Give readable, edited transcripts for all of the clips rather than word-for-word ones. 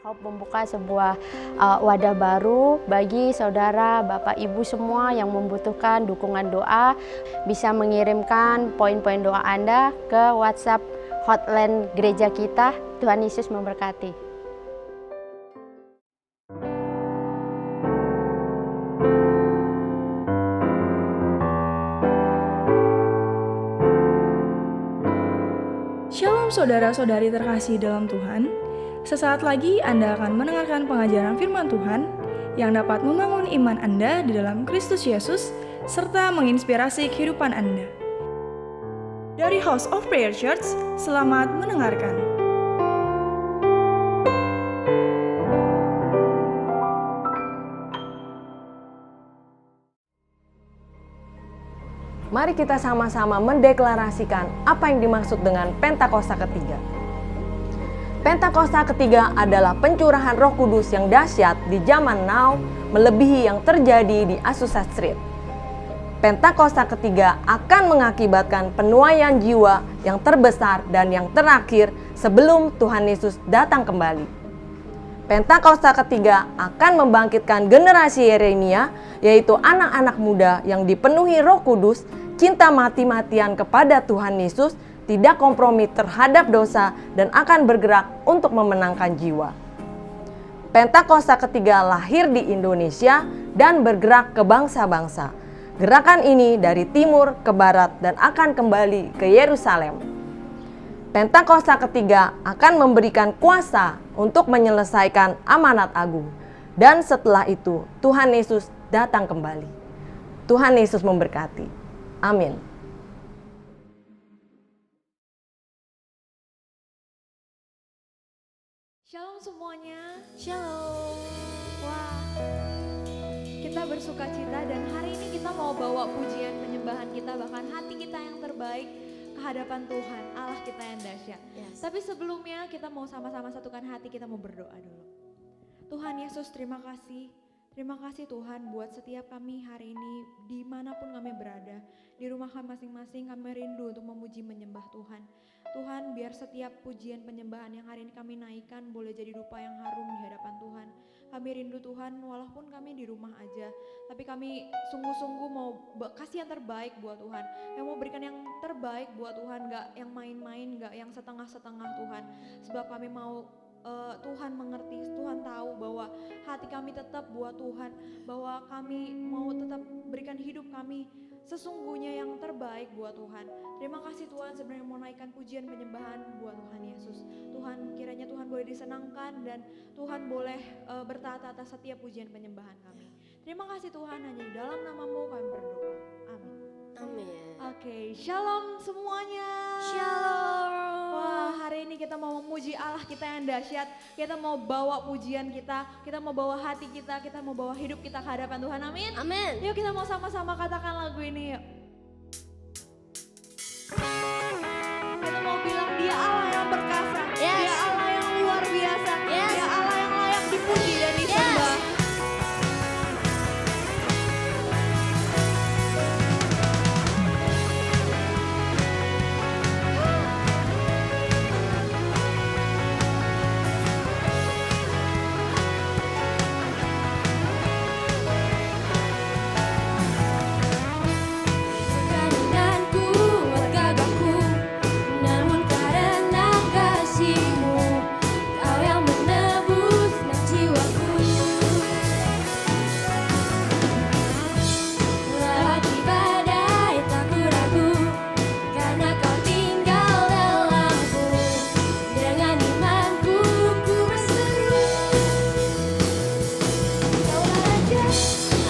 Hope membuka sebuah wadah baru bagi saudara, Bapak, Ibu semua yang membutuhkan dukungan doa. Bisa mengirimkan poin-poin doa Anda ke WhatsApp hotline gereja kita. Tuhan Yesus memberkati. Shalom saudara-saudari terkasih dalam Tuhan. Sesaat lagi Anda akan mendengarkan pengajaran firman Tuhan yang dapat membangun iman Anda di dalam Kristus Yesus serta menginspirasi kehidupan Anda. Dari House of Prayer Church, selamat mendengarkan. Mari kita sama-sama mendeklarasikan apa yang dimaksud dengan Pentakosta ketiga. Pentakosta ketiga adalah pencurahan Roh Kudus yang dahsyat di zaman now, melebihi yang terjadi di Azusa Street. Pentakosta ketiga akan mengakibatkan penuaian jiwa yang terbesar dan yang terakhir sebelum Tuhan Yesus datang kembali. Pentakosta ketiga akan membangkitkan generasi Yeremia, yaitu anak-anak muda yang dipenuhi Roh Kudus, cinta mati-matian kepada Tuhan Yesus, tidak kompromi terhadap dosa, dan akan bergerak untuk memenangkan jiwa. Pentakosta ketiga lahir di Indonesia dan bergerak ke bangsa-bangsa. Gerakan ini dari timur ke barat dan akan kembali ke Yerusalem. Pentakosta ketiga akan memberikan kuasa untuk menyelesaikan amanat agung. Dan setelah itu Tuhan Yesus datang kembali. Tuhan Yesus memberkati. Amin. Shalom semuanya, shalom. Wah, kita bersuka cita dan hari ini kita mau bawa pujian penyembahan kita, bahkan hati kita yang terbaik ke hadapan Tuhan, Allah kita yang dahsyat. Yes. Tapi sebelumnya kita mau sama-sama satukan hati, kita mau berdoa dulu. Tuhan Yesus, terima kasih. Terima kasih Tuhan buat setiap kami hari ini, dimanapun kami berada, di rumah kami masing-masing, kami rindu untuk memuji menyembah Tuhan. Tuhan, biar setiap pujian penyembahan yang hari ini kami naikkan boleh jadi rupa yang harum di hadapan Tuhan. Kami rindu Tuhan, walaupun kami di rumah aja, tapi kami sungguh-sungguh mau kasih yang terbaik buat Tuhan. Yang mau berikan yang terbaik buat Tuhan, gak yang main-main, gak yang setengah-setengah Tuhan. Sebab kami mau Tuhan mengerti, Tuhan tahu bahwa hati kami tetap buat Tuhan, bahwa kami mau tetap berikan hidup kami sesungguhnya yang terbaik buat Tuhan. Terima kasih Tuhan sebenarnya mau naikkan pujian penyembahan buat Tuhan Yesus. Tuhan, kiranya Tuhan boleh disenangkan dan Tuhan boleh bertata atas setiap pujian penyembahan kami. Terima kasih Tuhan, hanya di dalam nama-Mu kami berdoa. Amin. Amin. Oke, shalom semuanya. Shalom. Wah, hari ini kita mau memuji Allah kita yang dahsyat. Kita mau bawa pujian kita mau bawa hati kita mau bawa hidup kita ke hadapan Tuhan. Amin. Amin. Yuk kita mau sama-sama katakan lagu ini yuk. Kita mau bilang dia Allah yang perkasa, Yes. dia Allah yang luar biasa, Yes. dia Allah yang layak dipuji dan disembah. Bukan dengan kuat gagahku, namun karena kasih-Mu, Kau yang menebus genap jiwaku. Lewati badai tak ku ragu, karena Kau tinggal dalamku. Dengan imanku ku berseru, Kaulah Raja,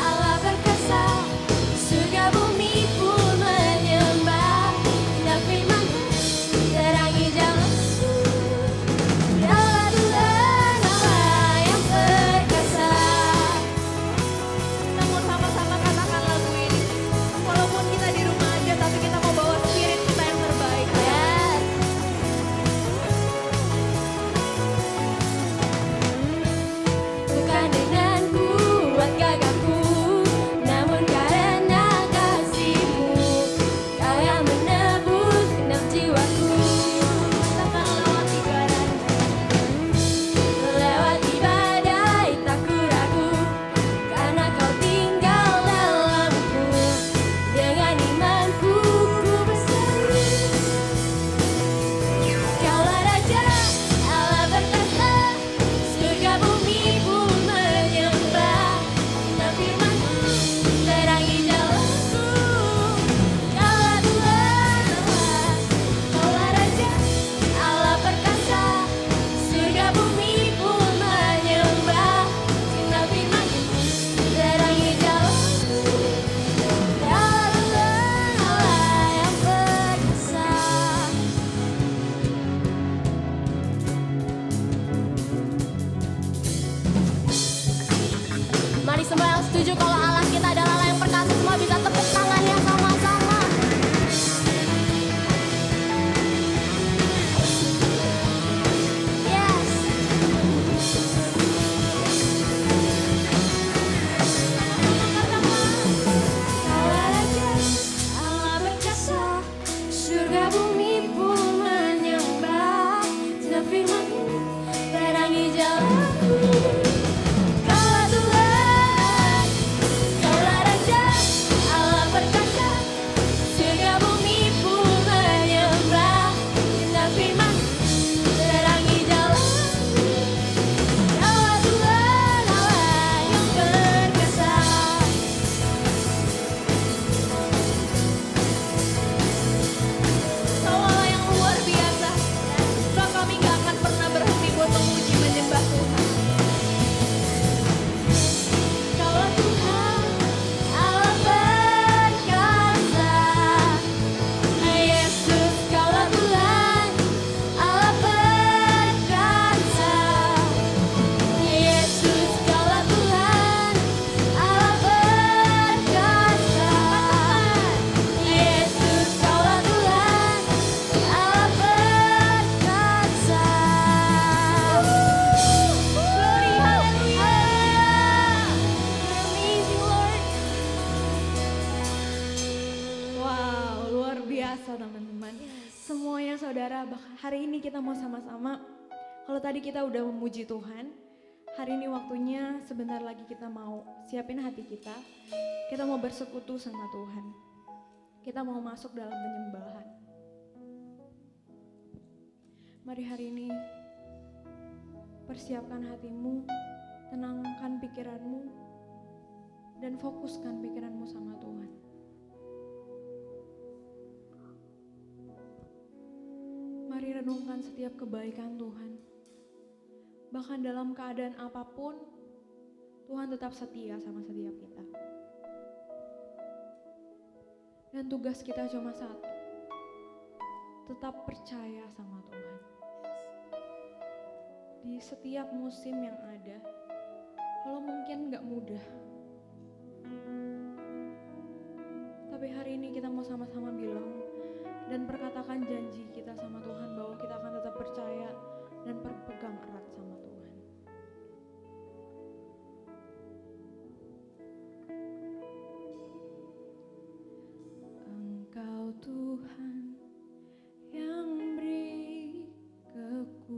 Allah perkasa, surga bumi pun menyembah. Genap firman-Mu terangi jalanku. Kaulah Tuhan Allah yang perkasa. Kita mau sama-sama katakan lagu ini. Walaupun kita di rumah aja, tapi kita mau bawa spirit kita yang terbaik. Yes. Bukan dengan kuat gagahku, namun karena kasih-Mu, Kau yang menebus genap jiwaku. Katakan lewati badai. Lewati badai tak ku ragu, karena Kau tinggal dalamku. Dengan imanku ku berseru, Kaulah Raja, Allah perkasa, surga bumi pun menyembah. Genap firman-Mu terangi jalanku. Kaulah Tuhan Allah, Kaulah Raja, Allah perkasa, surga bumi pun menyembah. Genap firman-Mu terangi jalanku. Kaulah Tuhan Allah yang perkasa. Mari semua yang setuju kalau Allah kita adalah Allah yang perkasa, semua bisa tepuk tangannya sama-sama. Yes. Kaulah Raja, Allah perkasa, surga bumi pun menyembah. Genap firman-Mu terangi jalanku. Kaulah Tuhan, Kaulah Raja, Allah perkasa, surga bumi pun menyembah. Genap firman-Mu terangi jalanku. Kaulah Tuhan Allah yang perkasa. Kau Allah yang luar biasa. Sebab kami gak akan pernah berhenti buat memuji menyembah Tuhan. Kaulah Tuhan Allah perkasa. Yesus, Kaulah Tuhan Allah perkasa. Yesus, Kaulah Tuhan Allah perkasa. Yesus, Kaulah Tuhan Allah perkasa. Glory, haleluya. Amazing Lord. Wow, luar biasa teman-teman. Semuanya saudara, hari ini kita mau sama-sama. Kalau tadi kita udah memuji Tuhan, hari ini waktunya sebentar lagi kita mau siapin hati kita. Kita mau bersekutu sama Tuhan. Kita mau masuk dalam penyembahan. Mari hari ini persiapkan hatimu, tenangkan pikiranmu, dan fokuskan pikiranmu sama Tuhan. Mari renungkan setiap kebaikan Tuhan. Bahkan dalam keadaan apapun, Tuhan tetap setia sama setiap kita. Dan tugas kita cuma satu, tetap percaya sama Tuhan. Di setiap musim yang ada, walau mungkin gak mudah, tapi hari ini kita mau sama-sama bilang dan perkatakan janji kita sama Tuhan bahwa kita akan tetap percaya dan berpegang erat sama Tuhan. Engkau Tuhan yang beri kekuatan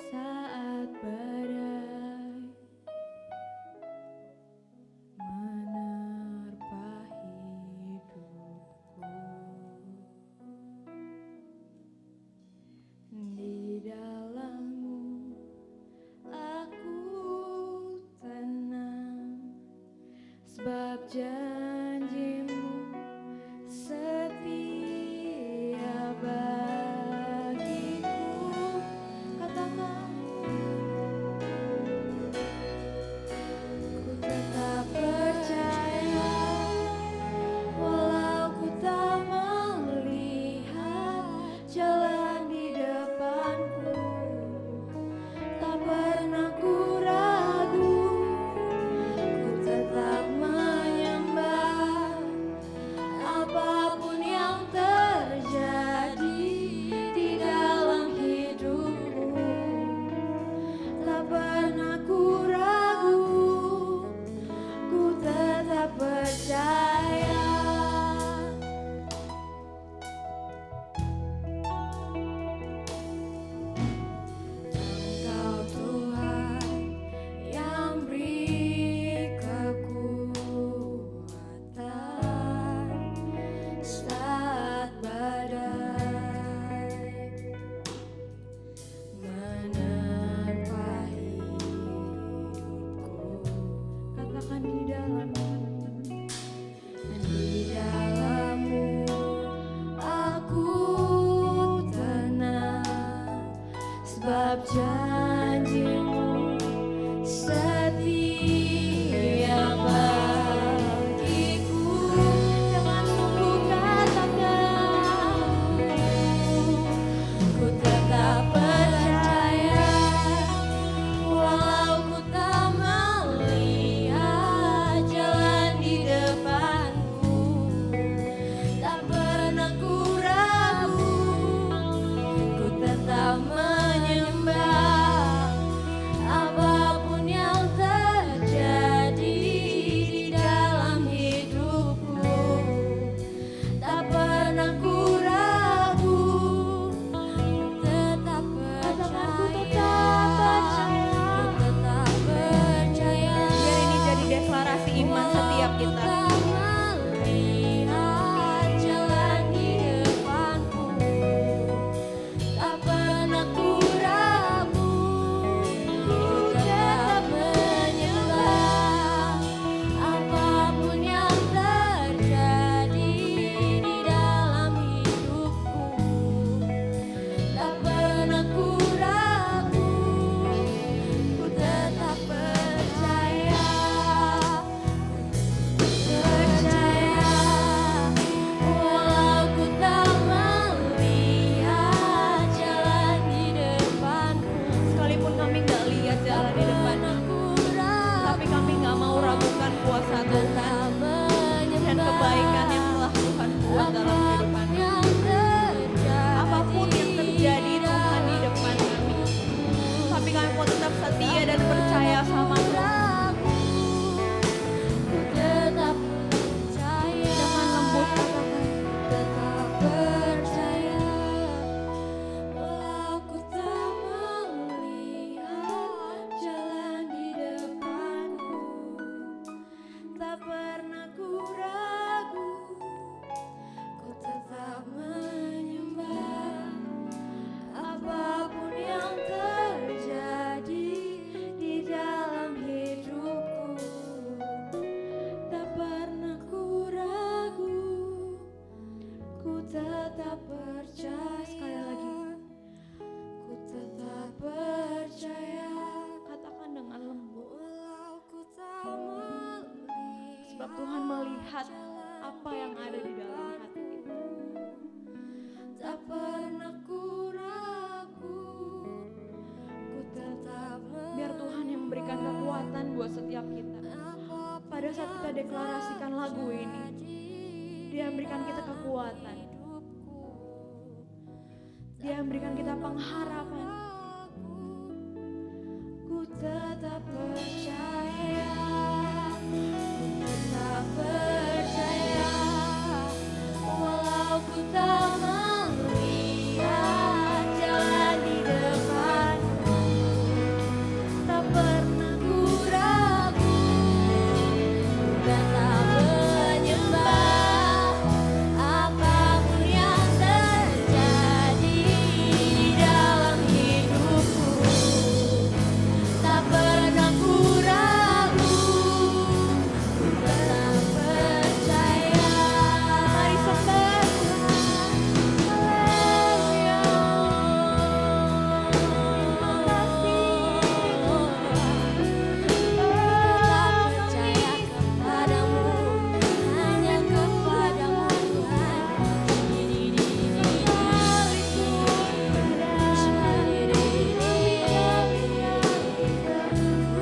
saat badai menerpa hidupku. Di dalam-Mu aku tenang, sebab janji-Mu setia bagiku. Katakan, ku tetap percaya, walau ku tak melihat jalan di depanku. Tak pernah ku ragu, ku tetap menyembah. Apapun yang terjadi di dalam hidupku, tak pernah ku ragu, ku tetap percaya. Engkau Tuhan yang beri kekuatan saat badai menerpa hidupku. Katakan, di dalam-Mu aku tenang, sebab janji-Mu setia bagiku. Jangan sungguh katakan, ku tetap percaya, walau ku tak melihat jalan di depanku. Tak pernah ku ragu, ku tetap menyembah. memberikan kekuatan buat setiap kita. Pada saat kita deklarasikan lagu ini, Dia memberikan kita kekuatan. Dia memberikan kita pengharapan. Ku tetap percaya, tetap percaya, walau ku tak melihat jalan di depanku, tak pernah ku ragu, tetap menyembah apapun yang terjadi dalam hidupku, tak pernah ku ragu, tetap percaya. Mari sembah Haleluya. Tetap percaya kepadamu, hanya kepadamu Tuhan.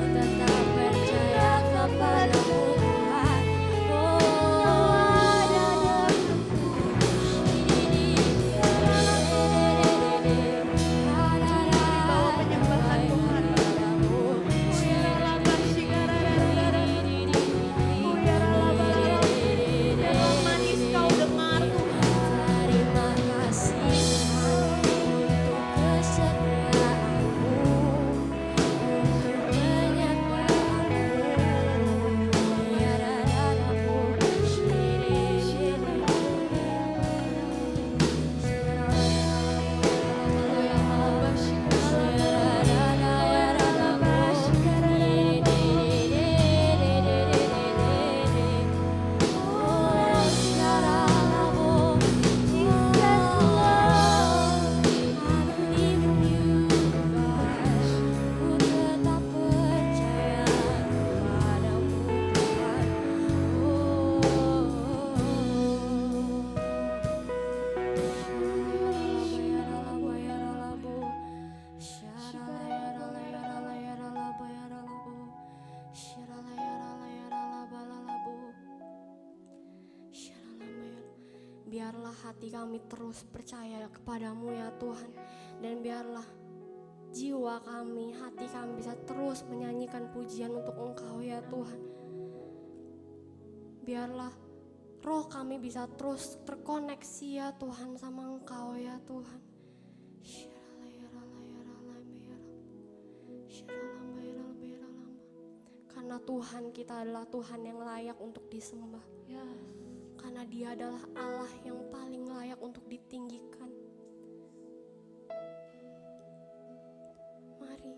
Tetap percaya kepadamu Tuhan. Bawa penyembahan Tuhan. Dalam manis kau dengar Tuhan. Terima kasih untuk kesetiaanmu, untuk penyertaanmu. Biarlah hati kami terus percaya kepadamu ya Tuhan. Dan biarlah jiwa kami, hati kami bisa terus menyanyikan pujian untuk Engkau ya Tuhan. Biarlah roh kami bisa terus terkoneksi ya Tuhan sama Engkau ya Tuhan. Karena Tuhan kita adalah Tuhan yang layak untuk disembah. Karena Dia adalah Allah yang paling layak untuk ditinggikan. Mari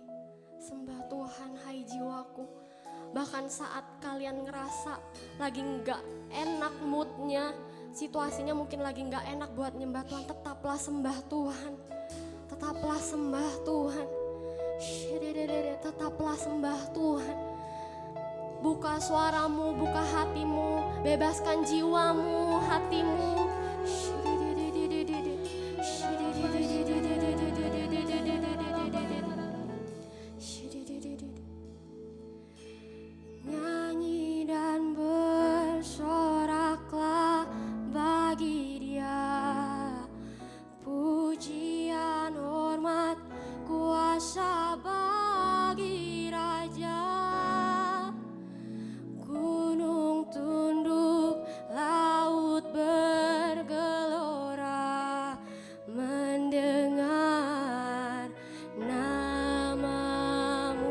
sembah Tuhan, hai jiwaku. Bahkan saat kalian ngerasa lagi gak enak moodnya, situasinya mungkin lagi gak enak buat nyembah Tuhan, tetaplah sembah Tuhan. Tetaplah sembah Tuhan. Tetaplah sembah Tuhan. Buka suaramu, buka hatimu, bebaskan jiwamu, hatimu. Nyanyi dan bersoraklah bagi Dia, pujian, hormat, kuasa bagi Raja. Gunung tunduk, laut bergelora, mendengar namamu.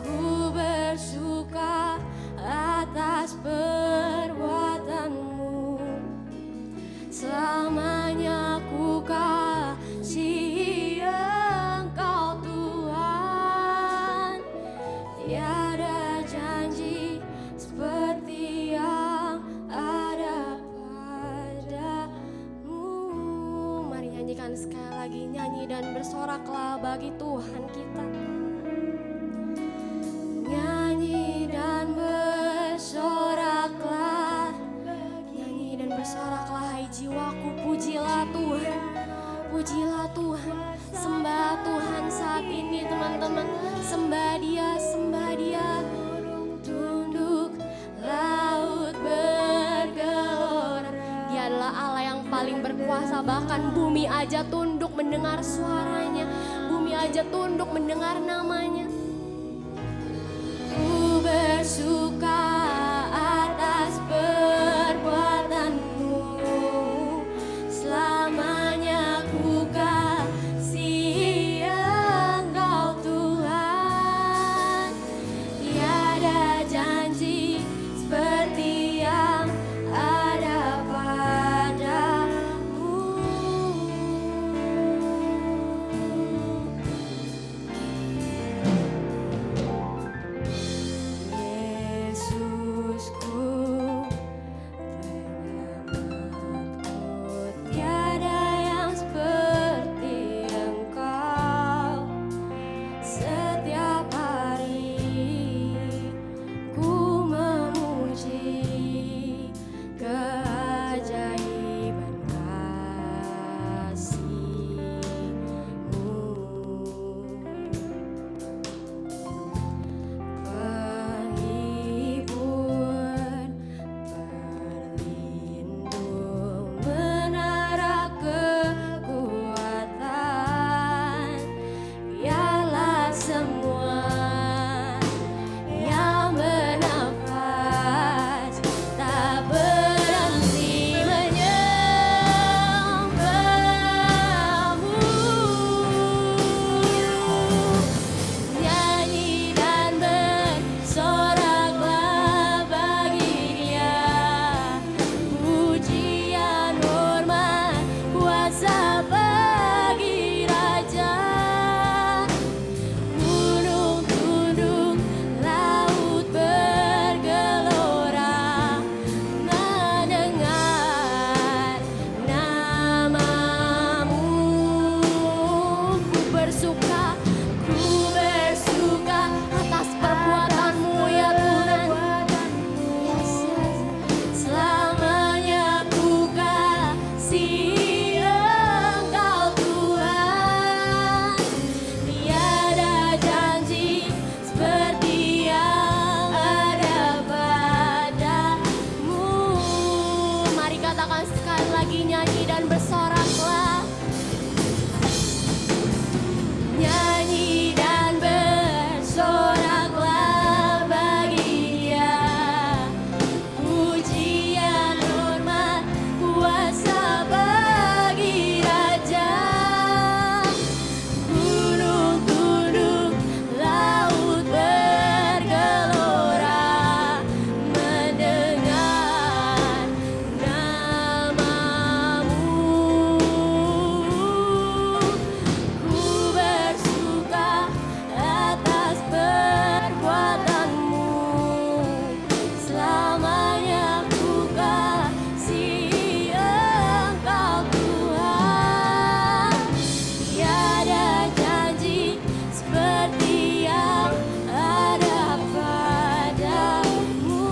Ku bersuka atas perbuatanmu, selamanya ku kasihi Engkau Tuhan. Tiada janji seperti yang ada padamu. Mari nyanyikan sekali lagi, nyanyi dan bersoraklah bagi Tuhan kita. Nyanyi dan bersoraklah, nyanyi dan bersoraklah hai jiwaku, pujilah Tuhan. Pujilah Tuhan, sembah Tuhan saat ini teman-teman. Sembah Dia, sembah Dia. Tunduk, laut bergelora. Dia adalah Allah yang paling berkuasa. Bahkan bumi aja tunduk mendengar suaranya. Bumi aja tunduk mendengar namanya. Ku bersuka atas perbuatanmu, selamanya ku kasih Engkau Tuhan. Tiada janji seperti yang ada padamu. Yesusku, penyelamatku, tiada yang seperti Engkau. Setiap hari ku memuji keajaiban kasih-Mu. Penghibur, pelindung, menara kekuatan, biarlah semua yang bernafas tak berhenti menyembah-Mu. Nyanyi dan bersoraklah bagi Dia, pujian, hormat, kuasa bagi Raja. Gunung tunduk, laut bergelora, mendengar nama-Mu. Ku bersuka atas perbuatan-Mu ya Tuhan. Yes, yes. Selamanya ku kasih Engkau Tuhan. Tiada janji seperti yang ada padamu. Mari katakan sekali lagi, nyanyi dan bersoraklah. Nyanyi dan bersoraklah bagi Dia, pujian, hormat, kuasa bagi Raja. Gunung tunduk, laut bergelora, mendengar nama-Mu. Ku bersuka atas perbuatan-Mu, selamanya ku kasih Engkau Tuhan. Tiada janji seperti yang ada padamu.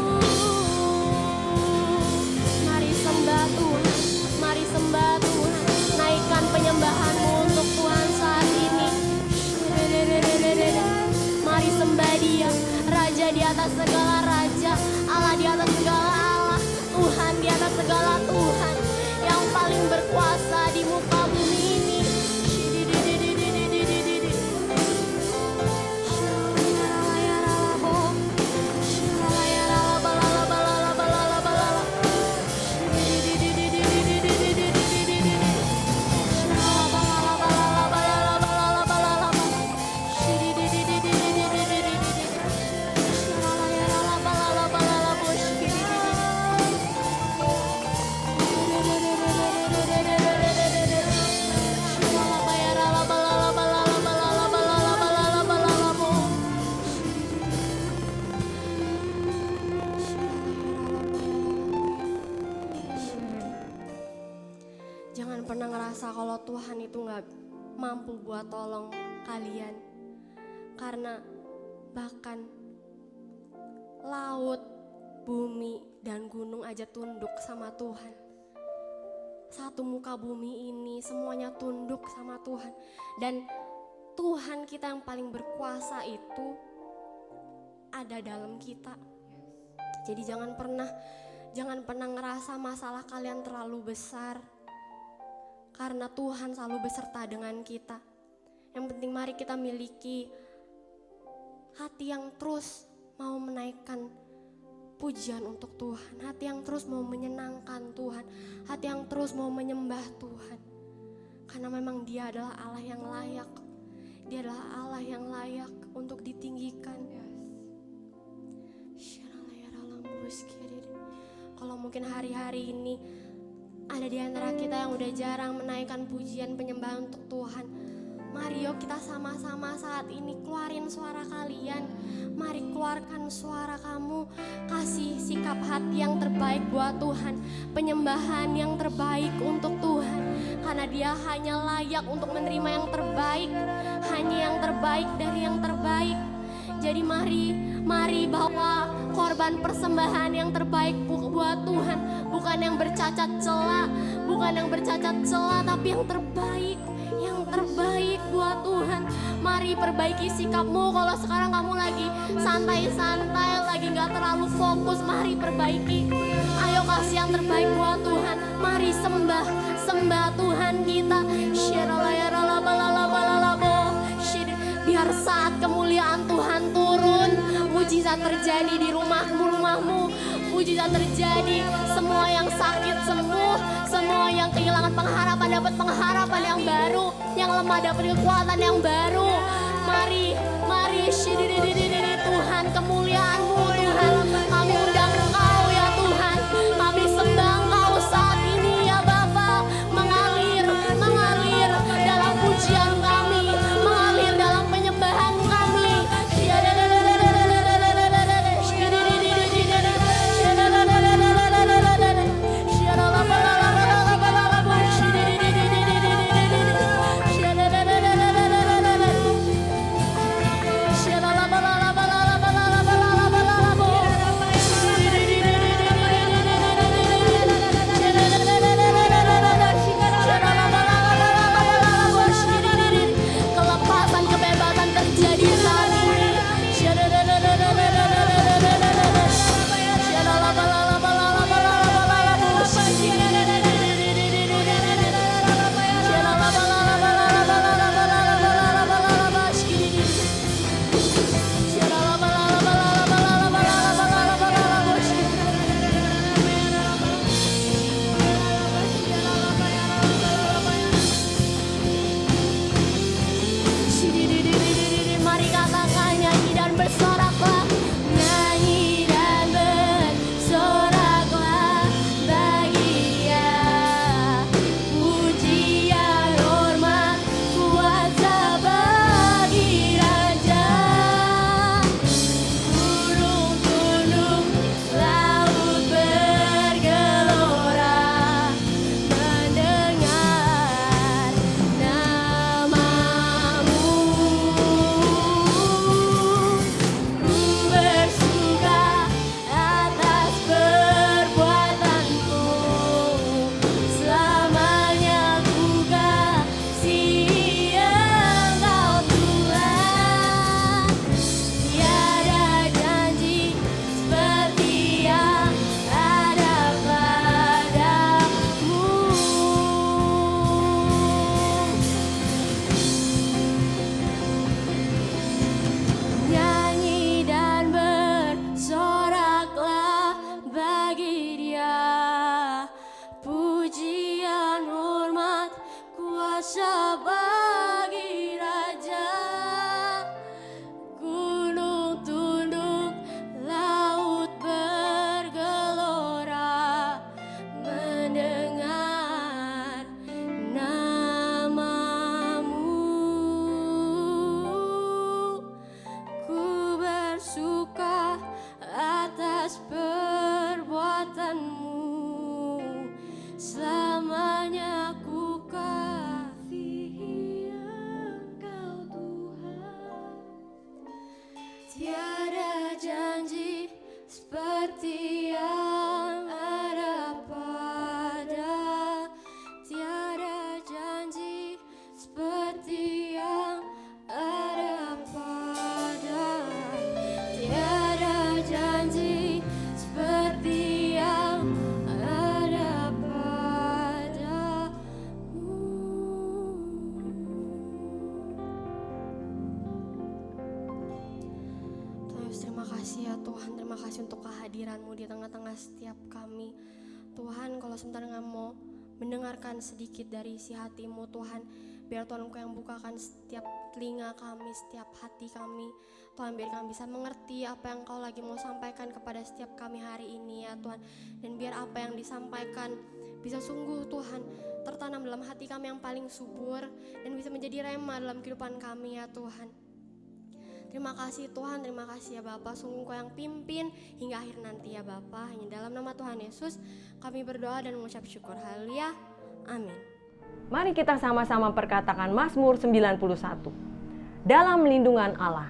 Mari sembah Tuhan, mari sembah Tuhan. Naikkan penyembahan-Mu untuk Tuhan saat ini. Mari sembah Dia, Raja di atas segala raja, Allah di atas segala Allah, Tuhan di atas segala Tuhan, yang paling berkuasa di muka bumi ini. Jangan pernah ngerasa kalau Tuhan itu gak mampu buat tolong kalian. Karena bahkan laut, bumi, dan gunung aja tunduk sama Tuhan. satu muka bumi ini semuanya tunduk sama Tuhan. Dan Tuhan kita yang paling berkuasa itu ada dalam kita. Jadi jangan pernah ngerasa masalah kalian terlalu besar, karena Tuhan selalu beserta dengan kita. Yang penting mari kita miliki hati yang terus mau menaikkan pujian untuk Tuhan, hati yang terus mau menyenangkan Tuhan, hati yang terus mau menyembah Tuhan. Karena memang Dia adalah Allah yang layak. Dia adalah Allah yang layak untuk ditinggikan. Kalau mungkin hari-hari ini ada di antara kita yang udah jarang menaikkan pujian penyembahan untuk Tuhan, mari yuk kita sama-sama saat ini keluarin suara kalian. Mari keluarkan suara kamu, kasih sikap hati yang terbaik buat Tuhan, penyembahan yang terbaik untuk Tuhan. Karena Dia hanya layak untuk menerima yang terbaik, hanya yang terbaik dari yang terbaik. Jadi mari bawa korban persembahan yang terbaik buat Tuhan, bukan yang bercacat celah, tapi yang terbaik buat Tuhan. Mari perbaiki sikapmu. Kalau sekarang kamu lagi santai-santai, lagi gak terlalu fokus, mari perbaiki. Ayo kasih yang terbaik buat Tuhan. Mari sembah Tuhan kita. Biar saat kemuliaan Tuhan turun, mujizat terjadi di rumahmu, mujizat terjadi. Semua yang sakit sembuh, semua yang kehilangan pengharapan dapat pengharapan yang baru, yang lemah dapat kekuatan yang baru. Mari Tuhan, kemuliaan-Mu Tuhan, kami undang Engkau ya Tuhan, kami sembah Engkau saat ini ya Bapa. Mengalir dalam pujian kami, mengalir dalam penyembahan kami. Tuhan, terima kasih untuk kehadiran-Mu di tengah-tengah setiap kami. Tuhan, kalau sebentar nggak mau mendengarkan sedikit dari isi hati-Mu Tuhan, biar Tuhan Engkau yang bukakan setiap telinga kami, setiap hati kami. Tuhan, biar kami bisa mengerti apa yang Engkau lagi mau sampaikan kepada setiap kami hari ini ya Tuhan. Dan biar apa yang disampaikan bisa sungguh Tuhan tertanam dalam hati kami yang paling subur, dan bisa menjadi rema dalam kehidupan kami ya Tuhan. Terima kasih Tuhan, terima kasih ya Bapa, sungguh Engkau yang pimpin hingga akhir nanti ya Bapa. Hanya dalam nama Tuhan Yesus kami berdoa dan mengucap syukur. Haleluya, amin. Mari kita sama-sama perkatakan Mazmur 91. Dalam lindungan Allah.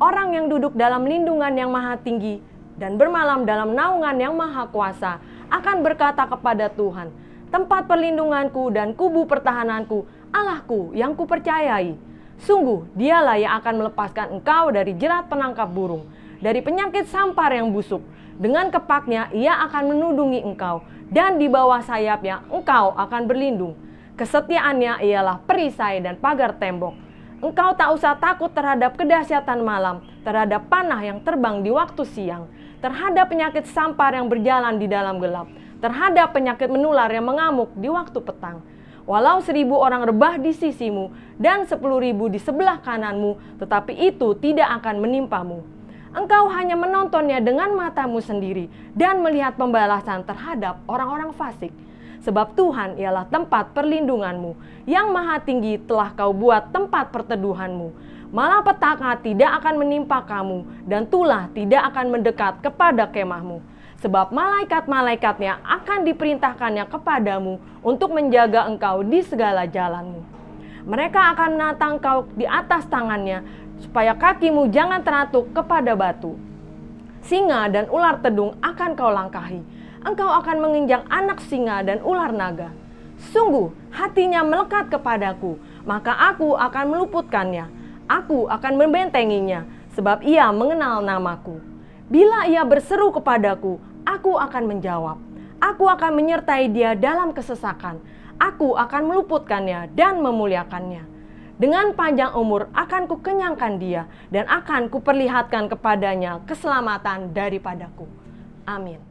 Orang yang duduk dalam lindungan yang maha tinggi dan bermalam dalam naungan yang maha kuasa akan berkata kepada Tuhan, tempat perlindunganku dan kubu pertahananku, Allahku yang kupercayai. Sungguh dialah yang akan melepaskan engkau dari jerat penangkap burung, dari penyakit sampar yang busuk. Dengan kepaknya ia akan menudungi engkau, dan di bawah sayapnya engkau akan berlindung. Kesetiaannya ialah perisai dan pagar tembok. Engkau tak usah takut terhadap kedahsyatan malam, terhadap panah yang terbang di waktu siang, terhadap penyakit sampar yang berjalan di dalam gelap, terhadap penyakit menular yang mengamuk di waktu petang. Walau 1.000 orang rebah di sisimu dan 10.000 di sebelah kananmu, tetapi itu tidak akan menimpamu. Engkau hanya menontonnya dengan matamu sendiri dan melihat pembalasan terhadap orang-orang fasik. Sebab Tuhan ialah tempat perlindunganmu, yang maha tinggi telah kau buat tempat perteduhanmu. Malapetaka tidak akan menimpa kamu, dan tulah tidak akan mendekat kepada kemahmu. Sebab malaikat-malaikatnya akan diperintahkannya kepadamu untuk menjaga engkau di segala jalanmu. Mereka akan menatang engkau di atas tangannya, supaya kakimu jangan teratuk kepada batu. Singa dan ular tedung akan kau langkahi. Engkau akan menginjak anak singa dan ular naga. Sungguh hatinya melekat kepadaku, maka aku akan meluputkannya. Aku akan membentenginya, sebab ia mengenal namaku. Bila ia berseru kepadaku, aku akan menjawab. Aku akan menyertai dia dalam kesesakan. Aku akan meluputkannya dan memuliakannya. Dengan panjang umur akan kukenyangkan dia, dan akan kuperlihatkan kepadanya keselamatan daripadaku. Amin.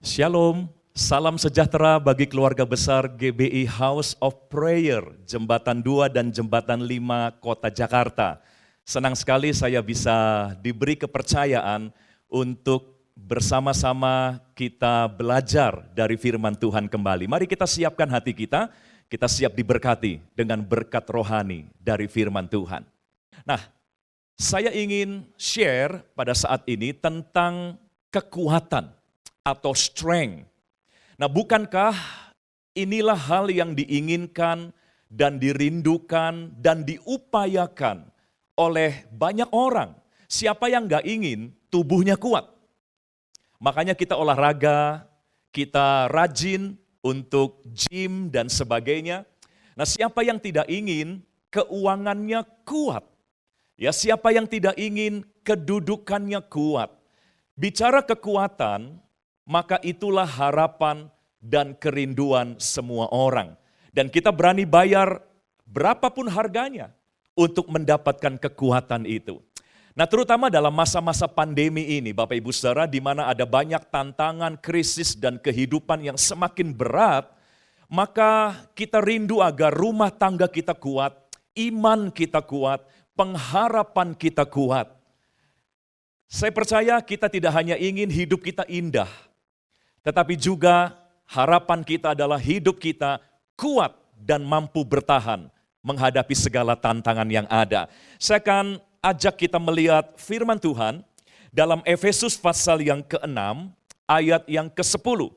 Shalom, salam sejahtera bagi keluarga besar GBI House of Prayer, Jembatan 2 dan Jembatan 5 Kota Jakarta. Senang sekali saya bisa diberi kepercayaan untuk bersama-sama kita belajar dari firman Tuhan kembali. Mari kita siapkan hati kita siap diberkati dengan berkat rohani dari firman Tuhan. Nah, saya ingin share pada saat ini tentang kekuatan atau strength. Nah, bukankah inilah hal yang diinginkan dan dirindukan dan diupayakan oleh banyak orang? Siapa yang gak ingin tubuhnya kuat? Makanya kita olahraga, kita rajin untuk gym dan sebagainya. Nah, siapa yang tidak ingin keuangannya kuat? Ya, siapa yang tidak ingin kedudukannya kuat? Bicara kekuatan, maka itulah harapan dan kerinduan semua orang. Dan kita berani bayar berapapun harganya untuk mendapatkan kekuatan itu. Nah, terutama dalam masa-masa pandemi ini, Bapak Ibu Saudara, di mana ada banyak tantangan, krisis, dan kehidupan yang semakin berat, maka kita rindu agar rumah tangga kita kuat, iman kita kuat, pengharapan kita kuat. Saya percaya kita tidak hanya ingin hidup kita indah, tetapi juga harapan kita adalah hidup kita kuat dan mampu bertahan menghadapi segala tantangan yang ada. Saya akan ajak kita melihat firman Tuhan dalam Efesus pasal yang ke-6 ayat yang ke-10.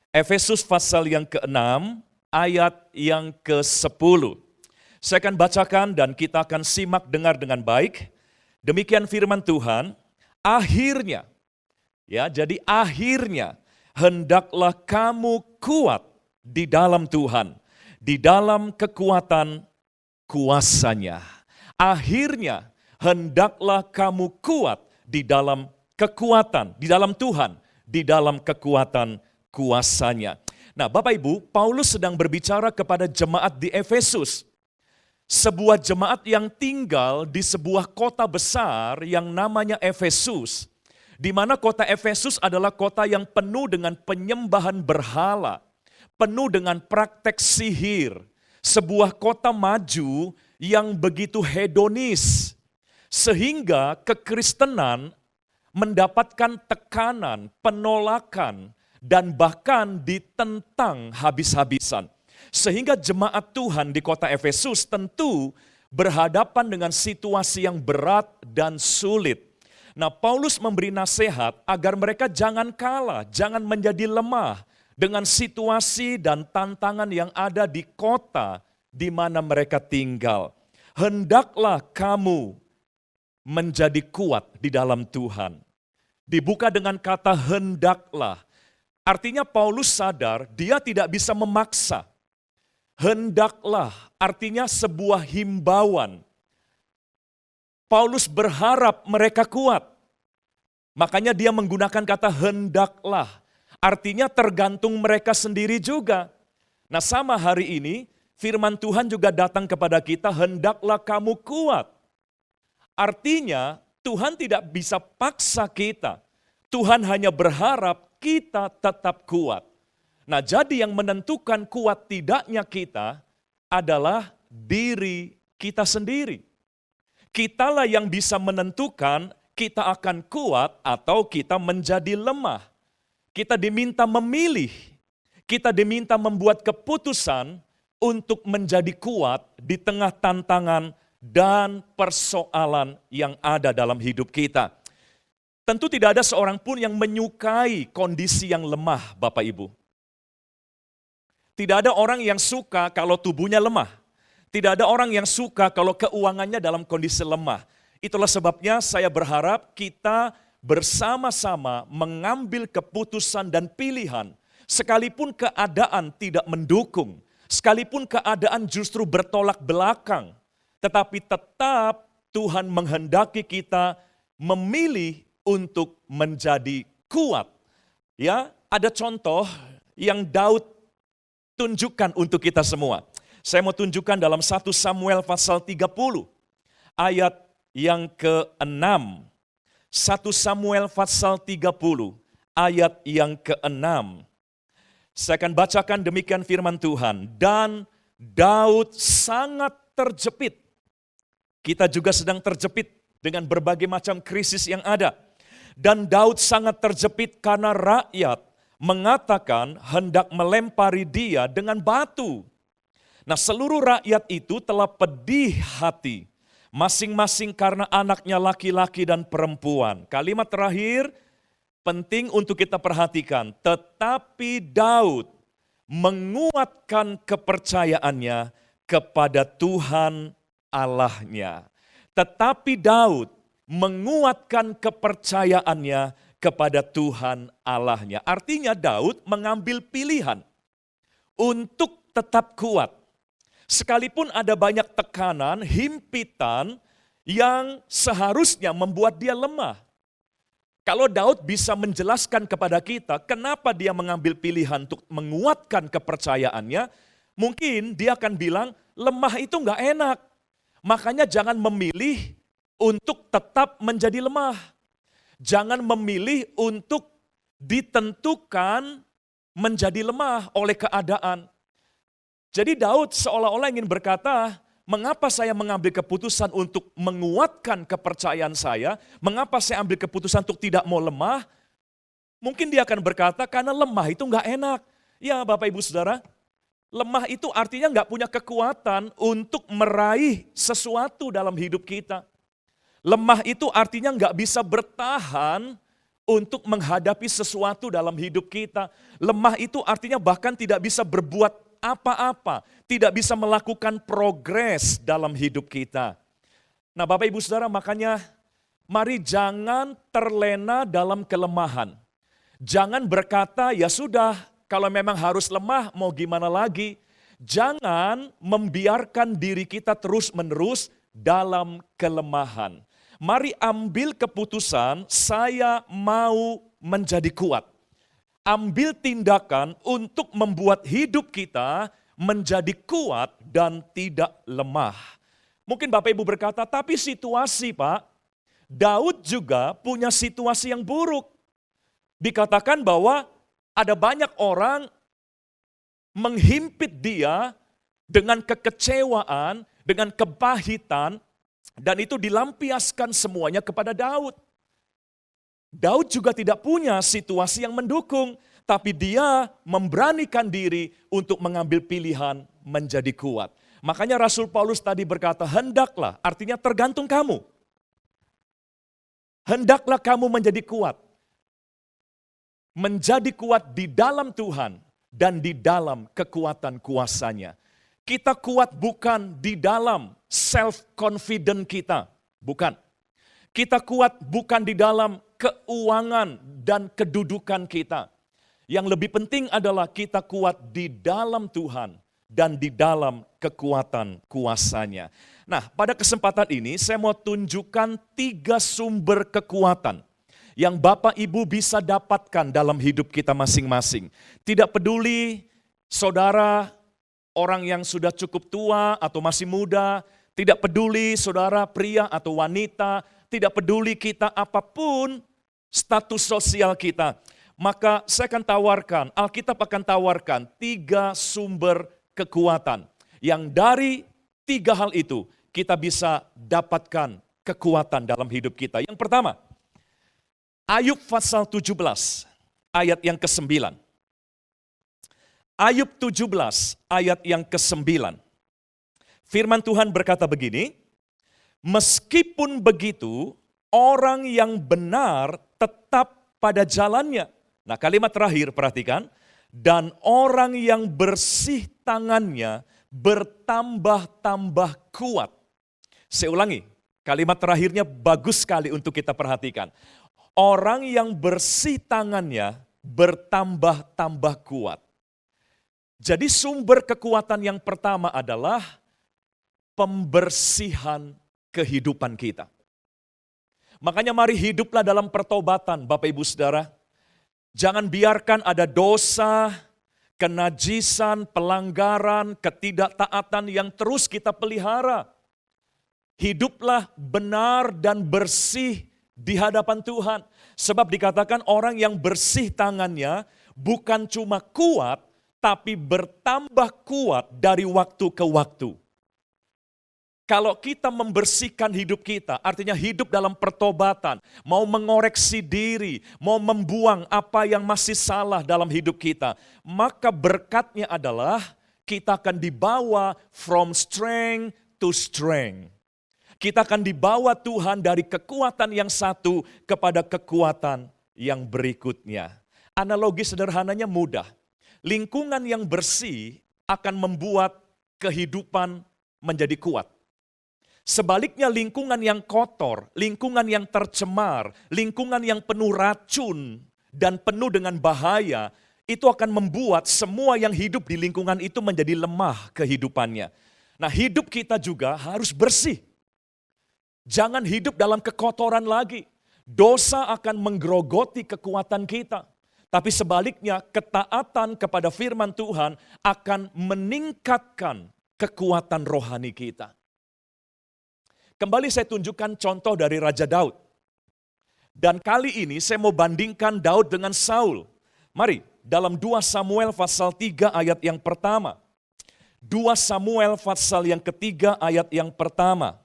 Efesus pasal yang ke-6 ayat yang ke-10. Saya akan bacakan dan kita akan simak dengar dengan baik. Demikian firman Tuhan, akhirnya, ya, jadi akhirnya hendaklah kamu kuat di dalam Tuhan, di dalam kekuatan kuasanya. Akhirnya hendaklah kamu kuat di dalam kekuatan, di dalam Tuhan, di dalam kekuatan kuasanya. Nah, Bapak Ibu, Paulus sedang berbicara kepada jemaat di Efesus. sebuah jemaat yang tinggal di sebuah kota besar yang namanya Efesus, di mana kota Efesus adalah kota yang penuh dengan penyembahan berhala, penuh dengan praktek sihir, sebuah kota maju yang begitu hedonis, sehingga kekristenan mendapatkan tekanan, penolakan, dan bahkan ditentang habis-habisan. Sehingga jemaat Tuhan di kota Efesus tentu berhadapan dengan situasi yang berat dan sulit. Nah, Paulus memberi nasihat agar mereka jangan kalah, jangan menjadi lemah dengan situasi dan tantangan yang ada di kota di mana mereka tinggal. Hendaklah kamu menjadi kuat di dalam Tuhan. Dibuka dengan kata hendaklah. Artinya Paulus sadar dia tidak bisa memaksa. Hendaklah artinya sebuah himbauan. Paulus berharap mereka kuat. Makanya dia menggunakan kata hendaklah. Artinya tergantung mereka sendiri juga. Nah, sama hari ini firman Tuhan juga datang kepada kita, hendaklah kamu kuat. Artinya Tuhan tidak bisa paksa kita. Tuhan hanya berharap kita tetap kuat. Nah, jadi yang menentukan kuat tidaknya kita adalah diri kita sendiri. Kitalah yang bisa menentukan kita akan kuat atau kita menjadi lemah. Kita diminta memilih, kita diminta membuat keputusan untuk menjadi kuat di tengah tantangan dan persoalan yang ada dalam hidup kita. Tentu tidak ada seorang pun yang menyukai kondisi yang lemah, Bapak Ibu. Tidak ada orang yang suka kalau tubuhnya lemah. Tidak ada orang yang suka kalau keuangannya dalam kondisi lemah. Itulah sebabnya saya berharap kita bersama-sama mengambil keputusan dan pilihan. Sekalipun keadaan tidak mendukung, sekalipun keadaan justru bertolak belakang, tetapi tetap Tuhan menghendaki kita memilih untuk menjadi kuat. Ya, ada contoh yang Daud tunjukkan untuk kita semua. Saya mau tunjukkan dalam 1 Samuel pasal 30 ayat yang ke-6. 1 Samuel pasal 30 ayat yang ke-6. Saya akan bacakan demikian firman Tuhan. Dan Daud sangat terjepit. Kita juga sedang terjepit dengan berbagai macam krisis yang ada. Dan Daud sangat terjepit karena rakyat mengatakan hendak melempari dia dengan batu. Nah, seluruh rakyat itu telah pedih hati, masing-masing karena anaknya laki-laki dan perempuan. Kalimat terakhir penting untuk kita perhatikan. Tetapi Daud menguatkan kepercayaannya kepada Tuhan Allahnya. Tetapi Daud menguatkan kepercayaannya kepada Tuhan Allahnya. Artinya Daud mengambil pilihan untuk tetap kuat. Sekalipun ada banyak tekanan, himpitan yang seharusnya membuat dia lemah. Kalau Daud bisa menjelaskan kepada kita kenapa dia mengambil pilihan untuk menguatkan kepercayaannya, mungkin dia akan bilang lemah itu enggak enak. Makanya jangan memilih untuk tetap menjadi lemah. Jangan memilih untuk ditentukan menjadi lemah oleh keadaan. Jadi Daud seolah-olah ingin berkata, mengapa saya mengambil keputusan untuk menguatkan kepercayaan saya? Mengapa saya ambil keputusan untuk tidak mau lemah? Mungkin dia akan berkata, karena lemah itu enggak enak. Ya Bapak Ibu Saudara, lemah itu artinya enggak punya kekuatan untuk meraih sesuatu dalam hidup kita. Lemah itu artinya nggak bisa bertahan untuk menghadapi sesuatu dalam hidup kita. Lemah itu artinya bahkan tidak bisa berbuat apa-apa, tidak bisa melakukan progres dalam hidup kita. Nah Bapak Ibu Saudara, makanya mari jangan terlena dalam kelemahan. Jangan berkata, ya sudah, kalau memang harus lemah mau gimana lagi. Jangan membiarkan diri kita terus-menerus dalam kelemahan. Mari ambil keputusan, saya mau menjadi kuat. Ambil tindakan untuk membuat hidup kita menjadi kuat dan tidak lemah. Mungkin Bapak Ibu berkata, tapi situasi Pak, Daud juga punya situasi yang buruk. Dikatakan bahwa ada banyak orang menghimpit dia dengan kekecewaan, dengan kepahitan, dan itu dilampiaskan semuanya kepada Daud. Daud juga tidak punya situasi yang mendukung, tapi dia memberanikan diri untuk mengambil pilihan menjadi kuat. Makanya Rasul Paulus tadi berkata, hendaklah, artinya tergantung kamu. Hendaklah kamu menjadi kuat. Menjadi kuat di dalam Tuhan dan di dalam kekuatan kuasanya. Kita kuat bukan di dalam self-confident kita, bukan. Kita kuat bukan di dalam keuangan dan kedudukan kita. Yang lebih penting adalah kita kuat di dalam Tuhan dan di dalam kekuatan kuasanya. Nah, pada kesempatan ini saya mau tunjukkan 3 sumber kekuatan yang Bapak Ibu bisa dapatkan dalam hidup kita masing-masing. Tidak peduli saudara orang yang sudah cukup tua atau masih muda, tidak peduli saudara pria atau wanita, tidak peduli kita apapun status sosial kita. Maka saya akan tawarkan, Alkitab akan tawarkan 3 sumber kekuatan. Yang dari 3 hal itu kita bisa dapatkan kekuatan dalam hidup kita. Yang pertama, Ayub pasal 17 ayat yang ke-9. Ayub 17 ayat yang ke-9. Firman Tuhan berkata begini, meskipun begitu orang yang benar tetap pada jalannya. Nah, kalimat terakhir perhatikan, dan orang yang bersih tangannya bertambah-tambah kuat. Saya ulangi, kalimat terakhirnya bagus sekali untuk kita perhatikan. Orang yang bersih tangannya bertambah-tambah kuat. Jadi sumber kekuatan yang pertama adalah pembersihan kehidupan kita. Makanya mari hiduplah dalam pertobatan Bapak Ibu Saudara. Jangan biarkan ada dosa, kenajisan, pelanggaran, ketidaktaatan yang terus kita pelihara. Hiduplah benar dan bersih di hadapan Tuhan. Sebab dikatakan orang yang bersih tangannya bukan cuma kuat, tapi bertambah kuat dari waktu ke waktu. Kalau kita membersihkan hidup kita, artinya hidup dalam pertobatan, mau mengoreksi diri, mau membuang apa yang masih salah dalam hidup kita, maka berkatnya adalah kita akan dibawa from strength to strength. Kita akan dibawa Tuhan dari kekuatan yang satu kepada kekuatan yang berikutnya. Analogi sederhananya mudah. Lingkungan yang bersih akan membuat kehidupan menjadi kuat. Sebaliknya lingkungan yang kotor, lingkungan yang tercemar, lingkungan yang penuh racun dan penuh dengan bahaya, itu akan membuat semua yang hidup di lingkungan itu menjadi lemah kehidupannya. Nah, hidup kita juga harus bersih. Jangan hidup dalam kekotoran lagi. Dosa akan menggerogoti kekuatan kita. Tapi sebaliknya ketaatan kepada firman Tuhan akan meningkatkan kekuatan rohani kita. Kembali saya tunjukkan contoh dari Raja Daud. Dan kali ini saya mau bandingkan Daud dengan Saul. Mari, dalam 2 Samuel pasal 3 ayat yang pertama. 2 Samuel pasal yang ketiga ayat yang pertama.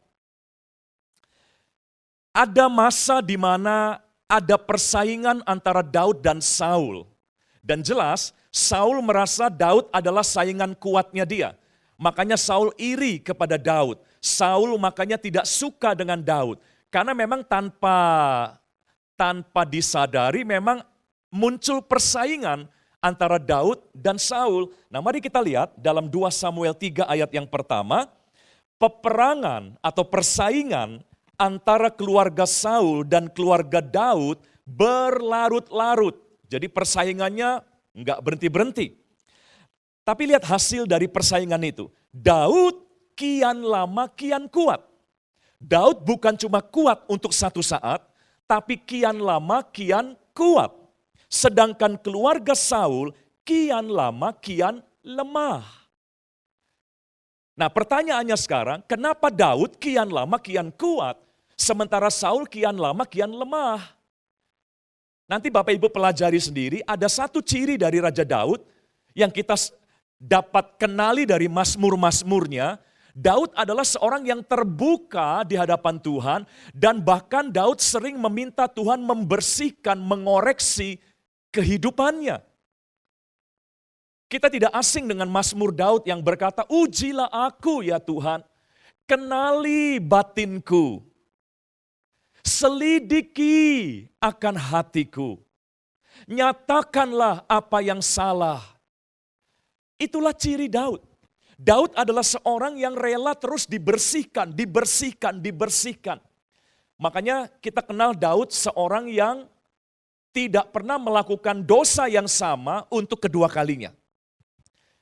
Ada masa di mana ada persaingan antara Daud dan Saul. Dan jelas, Saul merasa Daud adalah saingan kuatnya dia. Makanya Saul iri kepada Daud. Saul makanya tidak suka dengan Daud. Karena memang tanpa disadari memang muncul persaingan antara Daud dan Saul. Nah, mari kita lihat dalam 2 Samuel 3 ayat yang pertama, peperangan atau persaingan antara keluarga Saul dan keluarga Daud berlarut-larut. Jadi persaingannya enggak berhenti-berhenti. Tapi lihat hasil dari persaingan itu. Daud kian lama kian kuat. Daud bukan cuma kuat untuk satu saat, tapi kian lama kian kuat. Sedangkan keluarga Saul kian lama kian lemah. Nah pertanyaannya sekarang, kenapa Daud kian lama kian kuat, sementara Saul kian lama kian lemah? Nanti Bapak Ibu pelajari sendiri, ada satu ciri dari Raja Daud yang kita dapat kenali dari mazmur-mazmurnya. Daud adalah seorang yang terbuka di hadapan Tuhan, dan bahkan Daud sering meminta Tuhan membersihkan, mengoreksi kehidupannya. Kita tidak asing dengan mazmur Daud yang berkata, "Ujilah aku ya Tuhan, kenali batinku, selidiki akan hatiku, nyatakanlah apa yang salah." Itulah ciri Daud. Daud adalah seorang yang rela terus dibersihkan, dibersihkan. Makanya kita kenal Daud seorang yang tidak pernah melakukan dosa yang sama untuk kedua kalinya.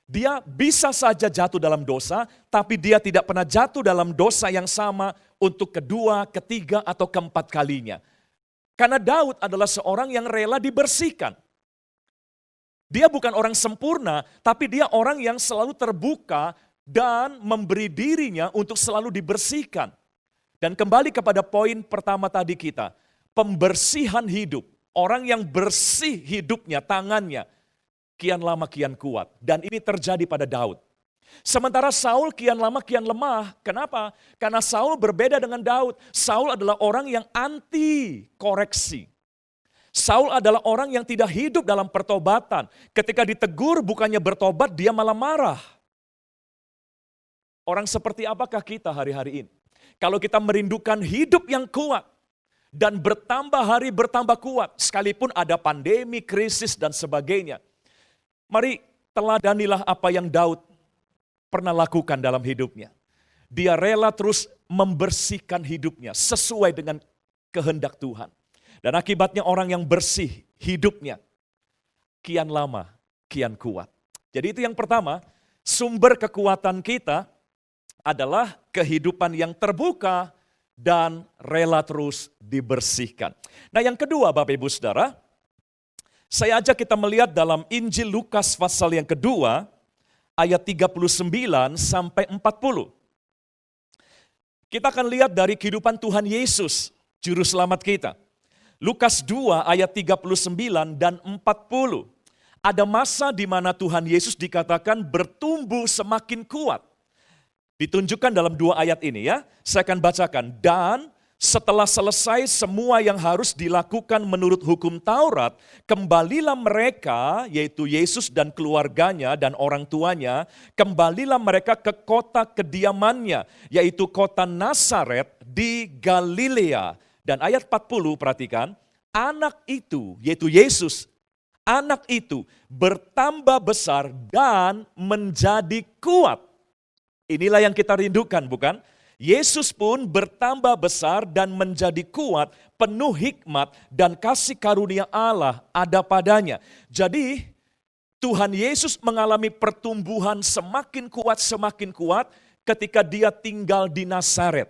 Dia bisa saja jatuh dalam dosa, tapi dia tidak pernah jatuh dalam dosa yang sama untuk kedua, ketiga, atau keempat kalinya. Karena Daud adalah seorang yang rela dibersihkan. Dia bukan orang sempurna, tapi dia orang yang selalu terbuka dan memberi dirinya untuk selalu dibersihkan. Dan kembali kepada poin pertama tadi kita, pembersihan hidup. Orang yang bersih hidupnya, tangannya, kian lama kian kuat. Dan ini terjadi pada Daud. Sementara Saul kian lama kian lemah. Kenapa? Karena Saul berbeda dengan Daud. Saul adalah orang yang anti koreksi. Saul adalah orang yang tidak hidup dalam pertobatan. Ketika ditegur bukannya bertobat, dia malah marah. Orang seperti apakah kita hari-hari ini? Kalau kita merindukan hidup yang kuat dan bertambah hari bertambah kuat, sekalipun ada pandemi, krisis, dan sebagainya. Mari teladanilah apa yang Daud pernah lakukan dalam hidupnya. Dia rela terus membersihkan hidupnya sesuai dengan kehendak Tuhan. Dan akibatnya orang yang bersih hidupnya kian lama, kian kuat. Jadi itu yang pertama, sumber kekuatan kita adalah kehidupan yang terbuka dan rela terus dibersihkan. Nah yang kedua Bapak Ibu Saudara, saya ajak kita melihat dalam Injil Lukas pasal yang kedua, ayat 39 sampai 40. Kita akan lihat dari kehidupan Tuhan Yesus, Juru Selamat kita. Lukas 2 ayat 39 dan 40. Ada masa di mana Tuhan Yesus dikatakan bertumbuh semakin kuat. Ditunjukkan dalam dua ayat ini ya. Saya akan bacakan. Dan setelah selesai semua yang harus dilakukan menurut hukum Taurat, kembalilah mereka, yaitu Yesus dan keluarganya dan orang tuanya, kembalilah mereka ke kota kediamannya, yaitu kota Nazaret di Galilea. Dan ayat 40 perhatikan, anak itu, yaitu Yesus, anak itu bertambah besar dan menjadi kuat. Inilah yang kita rindukan, bukan? Yesus pun bertambah besar dan menjadi kuat, penuh hikmat dan kasih karunia Allah ada padanya. Jadi Tuhan Yesus mengalami pertumbuhan semakin kuat ketika dia tinggal di Nazaret.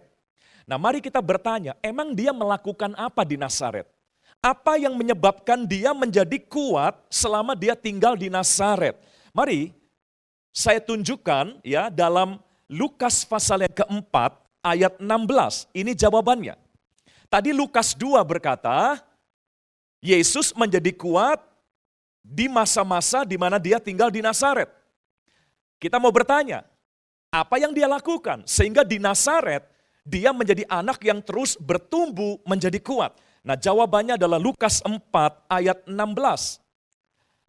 Nah mari kita bertanya, emang dia melakukan apa di Nazaret? Apa yang menyebabkan dia menjadi kuat selama dia tinggal di Nazaret? Mari saya tunjukkan ya dalam Lukas pasal yang keempat, ayat 16, ini jawabannya. Tadi Lukas 2 berkata, Yesus menjadi kuat di masa-masa di mana dia tinggal di Nazaret. Kita mau bertanya, apa yang dia lakukan sehingga di Nazaret dia menjadi anak yang terus bertumbuh menjadi kuat? Nah jawabannya adalah Lukas 4 ayat 16.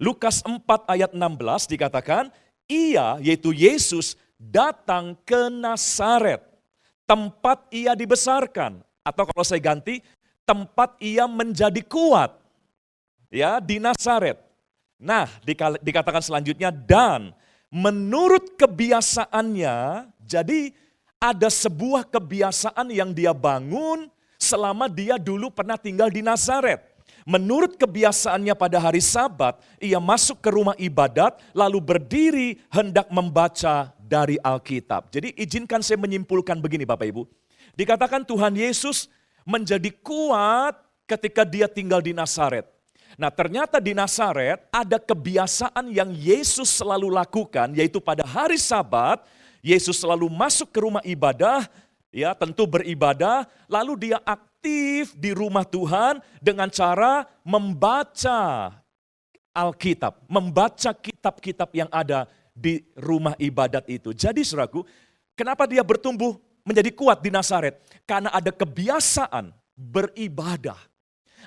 Lukas 4 ayat 16 dikatakan, ia yaitu Yesus datang ke Nazaret, tempat ia dibesarkan, atau kalau saya ganti, tempat ia menjadi kuat, ya di Nazaret. Nah, dikatakan selanjutnya, dan menurut kebiasaannya, jadi ada sebuah kebiasaan yang dia bangun selama dia dulu pernah tinggal di Nazaret. Menurut kebiasaannya pada hari Sabat, ia masuk ke rumah ibadat, lalu berdiri hendak membaca dari Alkitab. Jadi izinkan saya menyimpulkan begini Bapak Ibu. Dikatakan Tuhan Yesus menjadi kuat ketika dia tinggal di Nazaret. Nah ternyata di Nazaret ada kebiasaan yang Yesus selalu lakukan, yaitu pada hari Sabat, Yesus selalu masuk ke rumah ibadah, ya tentu beribadah, lalu dia aktif di rumah Tuhan dengan cara membaca Alkitab, membaca kitab-kitab yang ada di rumah ibadat itu. Jadi saudaraku, kenapa dia bertumbuh menjadi kuat di Nazaret? Karena ada kebiasaan beribadah,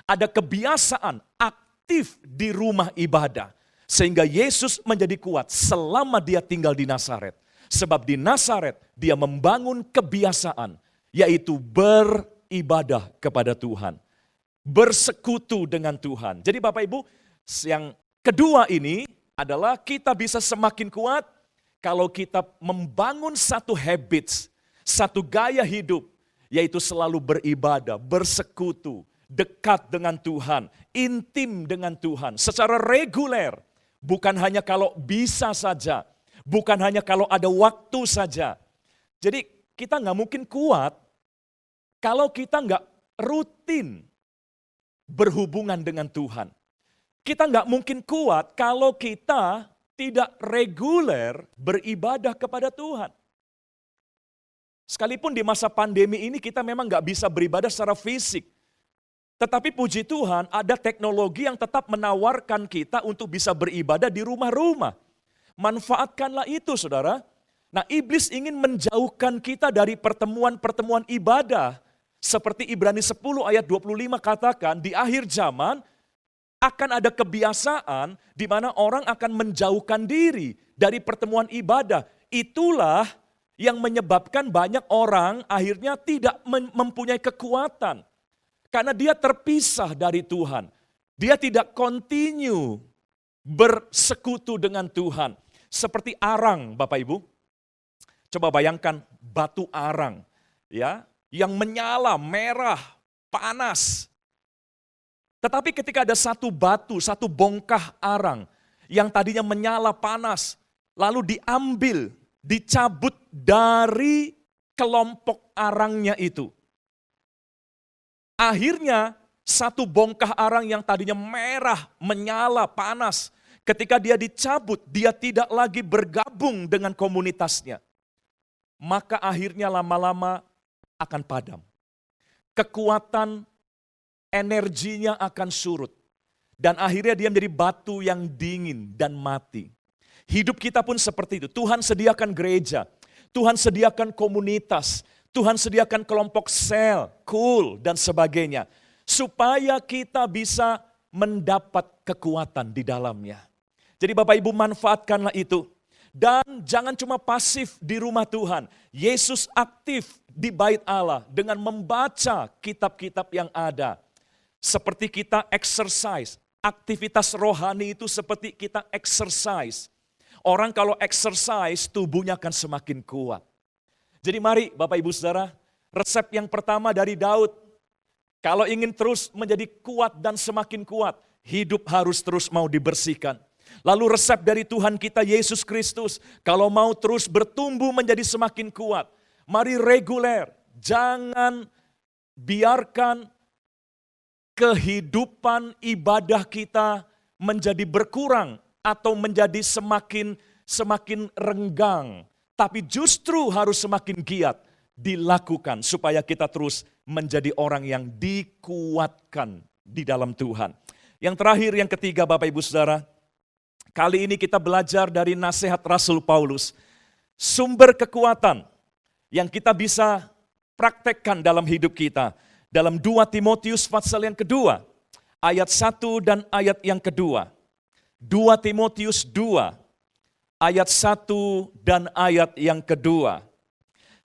ada kebiasaan aktif di rumah ibadah. Sehingga Yesus menjadi kuat selama dia tinggal di Nazaret. Sebab di Nazaret dia membangun kebiasaan, yaitu beribadah kepada Tuhan. Bersekutu dengan Tuhan. Jadi Bapak Ibu, yang kedua ini adalah kita bisa semakin kuat kalau kita membangun satu habits, satu gaya hidup, yaitu selalu beribadah, bersekutu, dekat dengan Tuhan, intim dengan Tuhan, secara reguler. Bukan hanya kalau bisa saja, bukan hanya kalau ada waktu saja. Jadi kita nggak mungkin kuat kalau kita nggak rutin berhubungan dengan Tuhan. Kita nggak mungkin kuat kalau kita tidak reguler beribadah kepada Tuhan. Sekalipun di masa pandemi ini kita memang nggak bisa beribadah secara fisik. Tetapi puji Tuhan ada teknologi yang tetap menawarkan kita untuk bisa beribadah di rumah-rumah. Manfaatkanlah itu saudara. Nah iblis ingin menjauhkan kita dari pertemuan-pertemuan ibadah. Seperti Ibrani 10 ayat 25 katakan, di akhir zaman akan ada kebiasaan di mana orang akan menjauhkan diri dari pertemuan ibadah. Itulah yang menyebabkan banyak orang akhirnya tidak mempunyai kekuatan. Karena dia terpisah dari Tuhan. Dia tidak continue bersekutu dengan Tuhan. Seperti arang Bapak Ibu. Coba bayangkan batu arang ya, yang menyala merah, panas. Tetapi ketika ada satu batu, satu bongkah arang yang tadinya menyala panas, lalu diambil, dicabut dari kelompok arangnya itu. Akhirnya satu bongkah arang yang tadinya merah, menyala, panas, ketika dia dicabut, dia tidak lagi bergabung dengan komunitasnya. Maka akhirnya lama-lama akan padam. Kekuatan energinya akan surut. Dan akhirnya dia menjadi batu yang dingin dan mati. Hidup kita pun seperti itu. Tuhan sediakan gereja, Tuhan sediakan komunitas, Tuhan sediakan kelompok sel, cool, dan sebagainya. Supaya kita bisa mendapat kekuatan di dalamnya. Jadi Bapak Ibu manfaatkanlah itu. Dan jangan cuma pasif di rumah Tuhan. Yesus aktif di bait Allah dengan membaca kitab-kitab yang ada. Seperti kita exercise. Aktivitas rohani itu seperti kita exercise. Orang kalau exercise tubuhnya akan semakin kuat. Jadi mari Bapak Ibu Saudara, resep yang pertama dari Daud. Kalau ingin terus menjadi kuat dan semakin kuat, hidup harus terus mau dibersihkan. Lalu resep dari Tuhan kita Yesus Kristus, kalau mau terus bertumbuh menjadi semakin kuat, mari reguler, jangan biarkan kehidupan ibadah kita menjadi berkurang atau menjadi semakin renggang. Tapi justru harus semakin giat dilakukan supaya kita terus menjadi orang yang dikuatkan di dalam Tuhan. Yang terakhir, yang ketiga Bapak Ibu Saudara, kali ini kita belajar dari nasihat Rasul Paulus. Sumber kekuatan yang kita bisa praktekkan dalam hidup kita. Dalam 2 Timotius pasal yang kedua, ayat 1 dan ayat yang kedua. 2 Timotius 2, ayat 1 dan ayat yang kedua.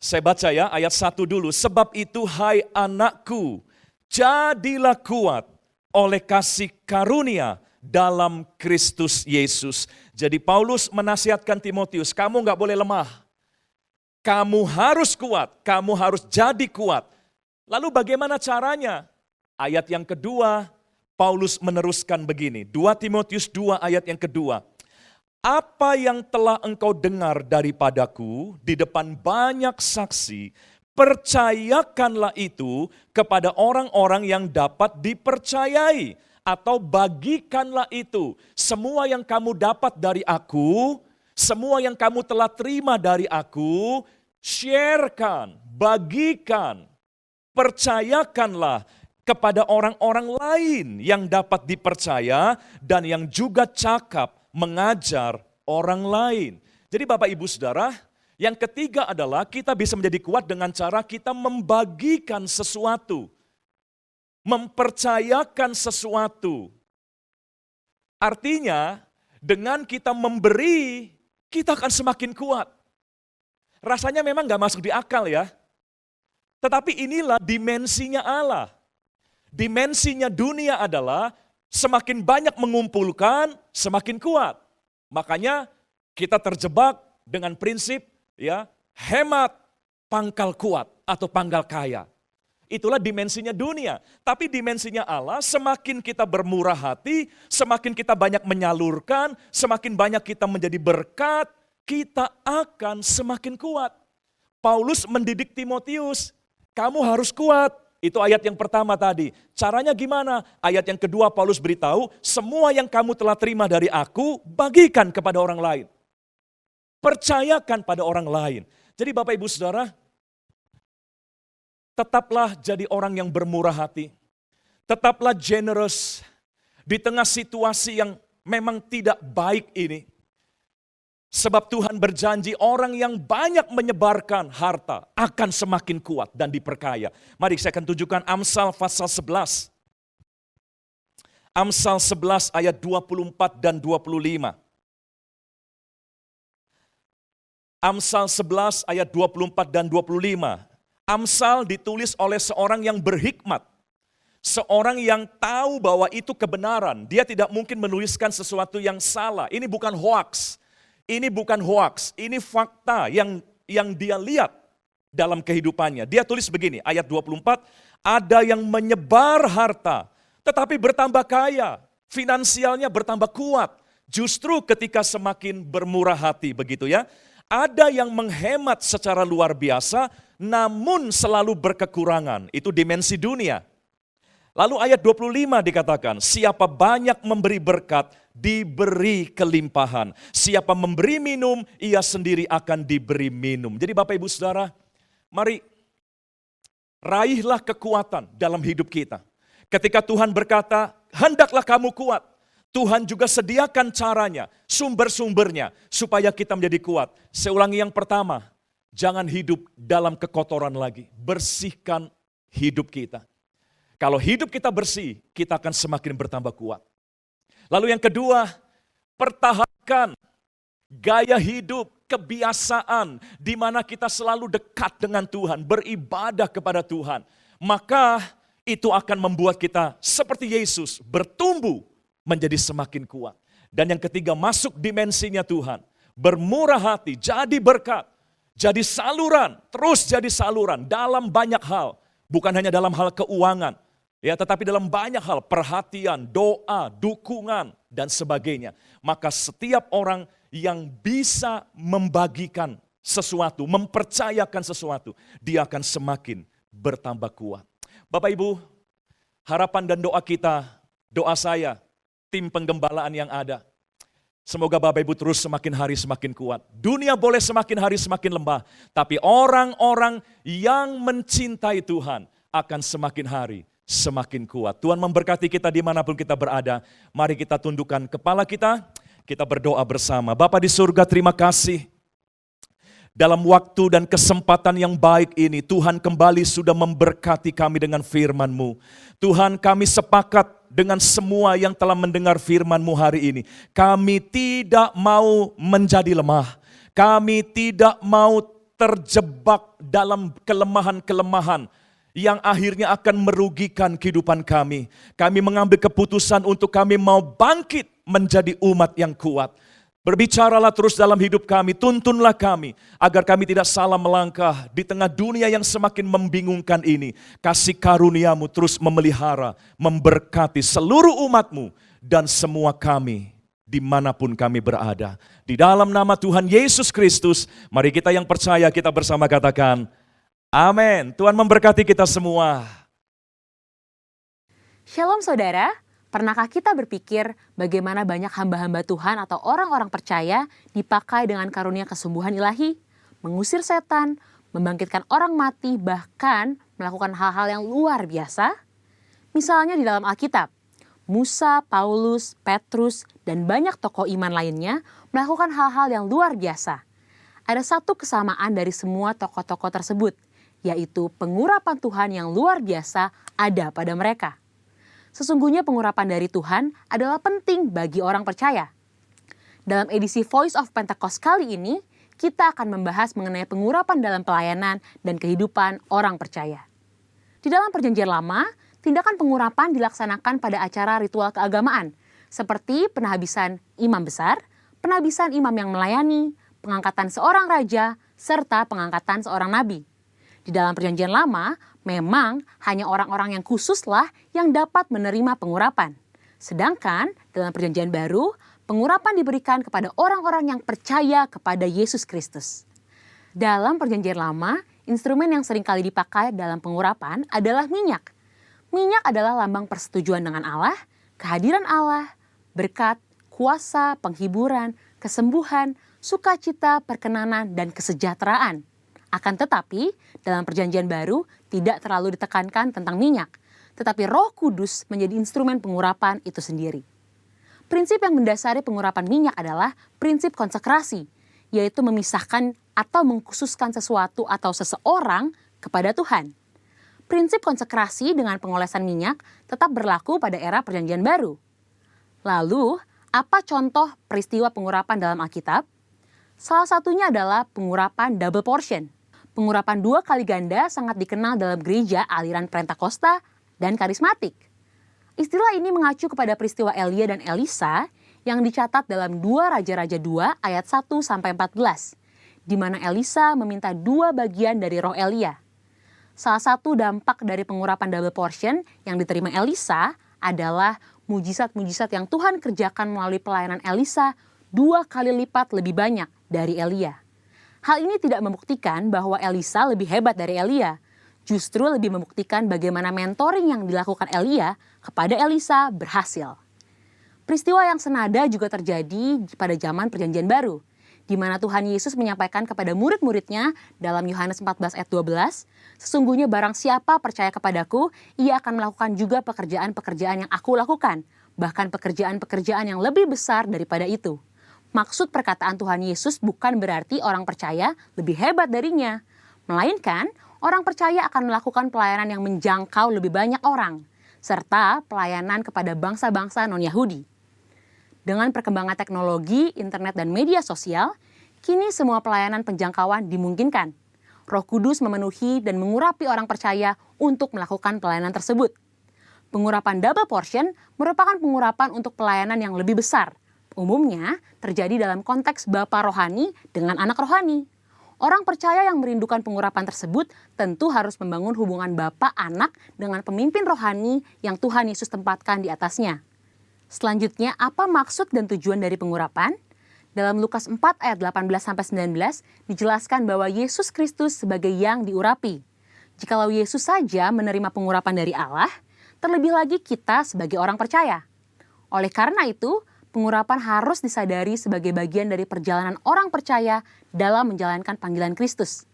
Saya baca ya, ayat 1 dulu. Sebab itu hai anakku, jadilah kuat oleh kasih karunia dalam Kristus Yesus. Jadi Paulus menasihatkan Timotius, kamu gak boleh lemah. Kamu harus kuat, kamu harus jadi kuat. Lalu bagaimana caranya? Ayat yang kedua, Paulus meneruskan begini. 2 Timotius 2 ayat yang kedua. Apa yang telah engkau dengar daripadaku di depan banyak saksi, percayakanlah itu kepada orang-orang yang dapat dipercayai. Atau bagikanlah itu, semua yang kamu dapat dari aku, semua yang kamu telah terima dari aku, sharekan, bagikan, percayakanlah kepada orang-orang lain yang dapat dipercaya dan yang juga cakap mengajar orang lain. Jadi Bapak Ibu Saudara, yang ketiga adalah kita bisa menjadi kuat dengan cara kita membagikan sesuatu. Mempercayakan sesuatu. Artinya, dengan kita memberi, kita akan semakin kuat. Rasanya memang gak masuk di akal ya. Tetapi inilah dimensinya Allah. Dimensinya dunia adalah semakin banyak mengumpulkan, semakin kuat. Makanya kita terjebak dengan prinsip ya, hemat pangkal kuat atau pangkal kaya. Itulah dimensinya dunia. Tapi dimensinya Allah, semakin kita bermurah hati, semakin kita banyak menyalurkan, semakin banyak kita menjadi berkat, kita akan semakin kuat. Paulus mendidik Timotius, kamu harus kuat. Itu ayat yang pertama tadi. Caranya gimana? Ayat yang kedua Paulus beritahu, semua yang kamu telah terima dari aku, bagikan kepada orang lain. Percayakan pada orang lain. Jadi Bapak Ibu Saudara, tetaplah jadi orang yang bermurah hati. Tetaplah generous di tengah situasi yang memang tidak baik ini. Sebab Tuhan berjanji orang yang banyak menyebarkan harta akan semakin kuat dan diperkaya. Mari saya akan tunjukkan Amsal pasal 11. Amsal 11 ayat 24 dan 25. Amsal 11 ayat 24 dan 25. Amsal ditulis oleh seorang yang berhikmat. Seorang yang tahu bahwa itu kebenaran. Dia tidak mungkin menuliskan sesuatu yang salah. Ini bukan hoax. Ini bukan hoax. Ini fakta yang dia lihat dalam kehidupannya. Dia tulis begini, ayat 24. Ada yang menyebar harta, tetapi bertambah kaya. Finansialnya bertambah kuat. Justru ketika semakin bermurah hati, begitu ya. Ada yang menghemat secara luar biasa, namun selalu berkekurangan. Itu dimensi dunia. Lalu ayat 25 dikatakan, siapa banyak memberi berkat, diberi kelimpahan. Siapa memberi minum, ia sendiri akan diberi minum. Jadi Bapak Ibu Saudara, mari raihlah kekuatan dalam hidup kita. Ketika Tuhan berkata, hendaklah kamu kuat. Tuhan juga sediakan caranya, sumber-sumbernya, supaya kita menjadi kuat. Saya ulangi yang pertama, jangan hidup dalam kekotoran lagi. Bersihkan hidup kita. Kalau hidup kita bersih, kita akan semakin bertambah kuat. Lalu yang kedua, pertahankan gaya hidup, kebiasaan, di mana kita selalu dekat dengan Tuhan, beribadah kepada Tuhan. Maka itu akan membuat kita seperti Yesus, bertumbuh menjadi semakin kuat. Dan yang ketiga, masuk dimensinya Tuhan. Bermurah hati, jadi berkat, jadi saluran, terus jadi saluran dalam banyak hal. Bukan hanya dalam hal keuangan, ya, tetapi dalam banyak hal, perhatian, doa, dukungan, dan sebagainya. Maka setiap orang yang bisa membagikan sesuatu, mempercayakan sesuatu, dia akan semakin bertambah kuat. Bapak Ibu, harapan dan doa kita, doa saya, tim penggembalaan yang ada, semoga Bapak Ibu terus semakin hari semakin kuat. Dunia boleh semakin hari semakin lemah, tapi orang-orang yang mencintai Tuhan akan semakin hari semakin kuat. Tuhan memberkati kita dimanapun kita berada. Mari kita tundukkan kepala kita berdoa bersama. Bapa di surga, terima kasih. Dalam waktu dan kesempatan yang baik ini, Tuhan kembali sudah memberkati kami dengan firman-Mu. Tuhan, kami sepakat dengan semua yang telah mendengar firman-Mu hari ini. Kami tidak mau menjadi lemah. Kami tidak mau terjebak dalam kelemahan-kelemahan yang akhirnya akan merugikan kehidupan kami. Kami mengambil keputusan untuk kami mau bangkit menjadi umat yang kuat. Berbicaralah terus dalam hidup kami, tuntunlah kami, agar kami tidak salah melangkah di tengah dunia yang semakin membingungkan ini. Kasih karunia-Mu terus memelihara, memberkati seluruh umat-Mu dan semua kami dimanapun kami berada. Di dalam nama Tuhan Yesus Kristus, mari kita yang percaya kita bersama katakan, amin. Tuhan memberkati kita semua. Shalom saudara, Pernahkah kita berpikir bagaimana banyak hamba-hamba Tuhan atau orang-orang percaya dipakai dengan karunia kesembuhan ilahi, mengusir setan, membangkitkan orang mati, bahkan melakukan hal-hal yang luar biasa? Misalnya di dalam Alkitab, Musa, Paulus, Petrus, dan banyak tokoh iman lainnya melakukan hal-hal yang luar biasa. Ada satu kesamaan dari semua tokoh-tokoh tersebut, yaitu pengurapan Tuhan yang luar biasa ada pada mereka. Sesungguhnya pengurapan dari Tuhan adalah penting bagi orang percaya. Dalam edisi Voice of Pentecost kali ini, kita akan membahas mengenai pengurapan dalam pelayanan dan kehidupan orang percaya. Di dalam Perjanjian Lama, tindakan pengurapan dilaksanakan pada acara ritual keagamaan, seperti penhabisan imam besar, penhabisan imam yang melayani, pengangkatan seorang raja, serta pengangkatan seorang nabi. Di dalam Perjanjian Lama, memang hanya orang-orang yang khususlah yang dapat menerima pengurapan. Sedangkan dalam Perjanjian Baru, pengurapan diberikan kepada orang-orang yang percaya kepada Yesus Kristus. Dalam Perjanjian Lama, instrumen yang sering kali dipakai dalam pengurapan adalah minyak. Minyak adalah lambang persetujuan dengan Allah, kehadiran Allah, berkat, kuasa, penghiburan, kesembuhan, sukacita, perkenanan, dan kesejahteraan. Akan tetapi, dalam Perjanjian Baru tidak terlalu ditekankan tentang minyak, tetapi Roh Kudus menjadi instrumen pengurapan itu sendiri. Prinsip yang mendasari pengurapan minyak adalah prinsip konsekrasi, yaitu memisahkan atau mengkhususkan sesuatu atau seseorang kepada Tuhan. Prinsip konsekrasi dengan pengolesan minyak tetap berlaku pada era Perjanjian Baru. Lalu, apa contoh peristiwa pengurapan dalam Alkitab? Salah satunya adalah pengurapan double portion. Pengurapan 2 kali ganda sangat dikenal dalam gereja aliran Pentakosta dan karismatik. Istilah ini mengacu kepada peristiwa Elia dan Elisa yang dicatat dalam 2 Raja-Raja 2 ayat 1-14, di mana Elisa meminta 2 bagian dari roh Elia. Salah satu dampak dari pengurapan double portion yang diterima Elisa adalah mujizat-mujizat yang Tuhan kerjakan melalui pelayanan Elisa 2 kali lipat lebih banyak dari Elia. Hal ini tidak membuktikan bahwa Elisa lebih hebat dari Elia, justru lebih membuktikan bagaimana mentoring yang dilakukan Elia kepada Elisa berhasil. Peristiwa yang senada juga terjadi pada zaman Perjanjian Baru, di mana Tuhan Yesus menyampaikan kepada murid-muridnya dalam Yohanes 14 ayat 12, "Sesungguhnya barang siapa percaya kepadaku, ia akan melakukan juga pekerjaan-pekerjaan yang aku lakukan, bahkan pekerjaan-pekerjaan yang lebih besar daripada itu." Maksud perkataan Tuhan Yesus bukan berarti orang percaya lebih hebat darinya, melainkan orang percaya akan melakukan pelayanan yang menjangkau lebih banyak orang, serta pelayanan kepada bangsa-bangsa non-Yahudi. Dengan perkembangan teknologi, internet, dan media sosial, kini semua pelayanan penjangkauan dimungkinkan. Roh Kudus memenuhi dan mengurapi orang percaya untuk melakukan pelayanan tersebut. Pengurapan double portion merupakan pengurapan untuk pelayanan yang lebih besar. Umumnya terjadi dalam konteks bapa rohani dengan anak rohani. Orang percaya yang merindukan pengurapan tersebut tentu harus membangun hubungan bapa anak dengan pemimpin rohani yang Tuhan Yesus tempatkan di atasnya. Selanjutnya, apa maksud dan tujuan dari pengurapan? Dalam Lukas 4 ayat 18-19 dijelaskan bahwa Yesus Kristus sebagai yang diurapi. Jikalau Yesus saja menerima pengurapan dari Allah, terlebih lagi kita sebagai orang percaya. Oleh karena itu, pengurapan harus disadari sebagai bagian dari perjalanan orang percaya dalam menjalankan panggilan Kristus.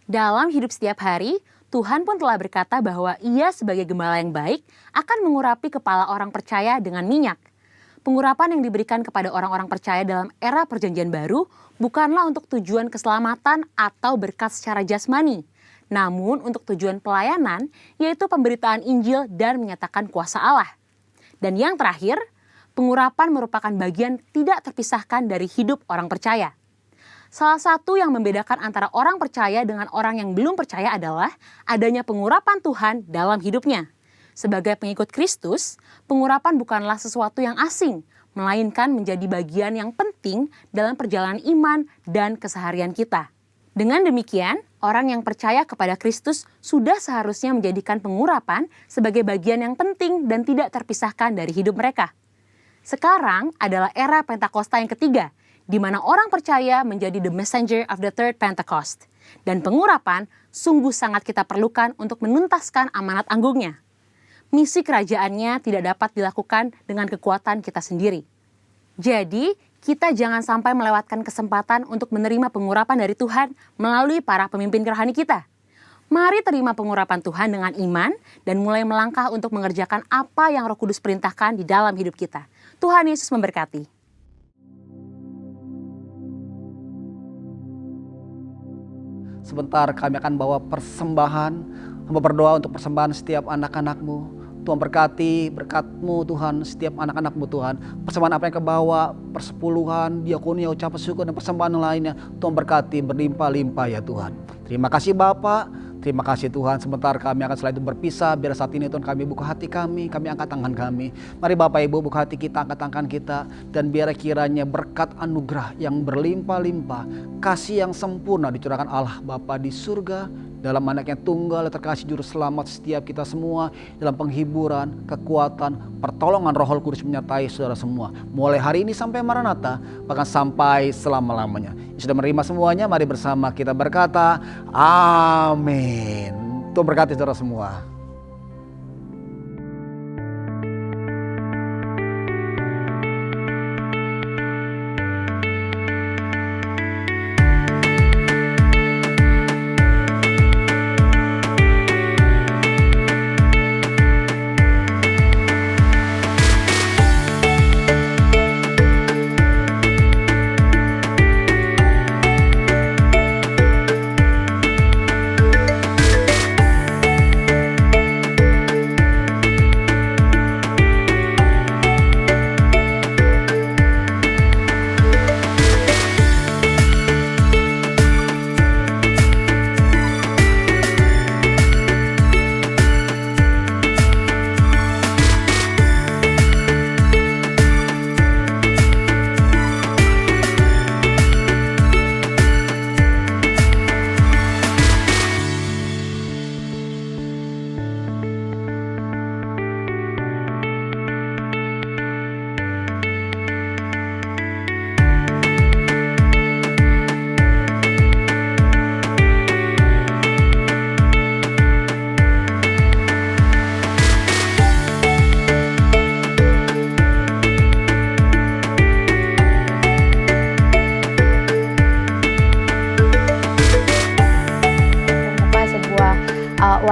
Dalam hidup setiap hari, Tuhan pun telah berkata bahwa Ia sebagai gembala yang baik akan mengurapi kepala orang percaya dengan minyak. Pengurapan yang diberikan kepada orang-orang percaya dalam era Perjanjian Baru bukanlah untuk tujuan keselamatan atau berkat secara jasmani, namun untuk tujuan pelayanan, yaitu pemberitaan Injil dan menyatakan kuasa Allah. Dan yang terakhir, pengurapan merupakan bagian tidak terpisahkan dari hidup orang percaya. Salah satu yang membedakan antara orang percaya dengan orang yang belum percaya adalah adanya pengurapan Tuhan dalam hidupnya. Sebagai pengikut Kristus, pengurapan bukanlah sesuatu yang asing, melainkan menjadi bagian yang penting dalam perjalanan iman dan keseharian kita. Dengan demikian, orang yang percaya kepada Kristus sudah seharusnya menjadikan pengurapan sebagai bagian yang penting dan tidak terpisahkan dari hidup mereka. Sekarang adalah era Pentakosta yang ketiga, di mana orang percaya menjadi the messenger of the third Pentecost. Dan pengurapan sungguh sangat kita perlukan untuk menuntaskan amanat anggungnya. misi kerajaannya tidak dapat dilakukan dengan kekuatan kita sendiri. Jadi, kita jangan sampai melewatkan kesempatan untuk menerima pengurapan dari Tuhan melalui para pemimpin rohani kita. Mari terima pengurapan Tuhan dengan iman dan mulai melangkah untuk mengerjakan apa yang Roh Kudus perintahkan di dalam hidup kita. Tuhan Yesus memberkati. Sebentar kami akan bawa persembahan. Hamba berdoa untuk persembahan setiap anak-anak-Mu. Tuhan berkati, berkat-Mu Tuhan, setiap anak-anak-Mu Tuhan. Persembahan apa yang kebawa, persepuluhan, diakonia, ucapan syukur, dan persembahan lainnya. Tuhan berkati berlimpah-limpah ya Tuhan. Terima kasih Bapak. Terima kasih Tuhan, sebentar kami akan setelah itu berpisah. Biar saat ini Tuhan kami buka hati kami angkat tangan kami. Mari Bapak Ibu buka hati kita, angkat tangan kita. Dan biar kiranya berkat anugerah yang berlimpah-limpah, kasih yang sempurna dicurahkan Allah Bapa di surga, dalam anaknya tunggal terkasih juru selamat setiap kita semua, dalam penghiburan, kekuatan, pertolongan Roh Kudus menyertai saudara semua. Mulai hari ini sampai Maranatha, bahkan sampai selama-lamanya. Yang sudah menerima semuanya, mari bersama kita berkata, amin. Tuhan berkati saudara semua.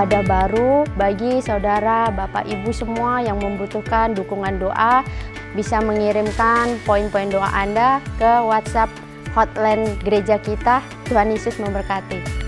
wadah baru bagi saudara, Bapak, Ibu semua yang membutuhkan dukungan doa. Bisa mengirimkan poin-poin doa Anda ke WhatsApp hotline gereja kita. Tuhan Yesus memberkati.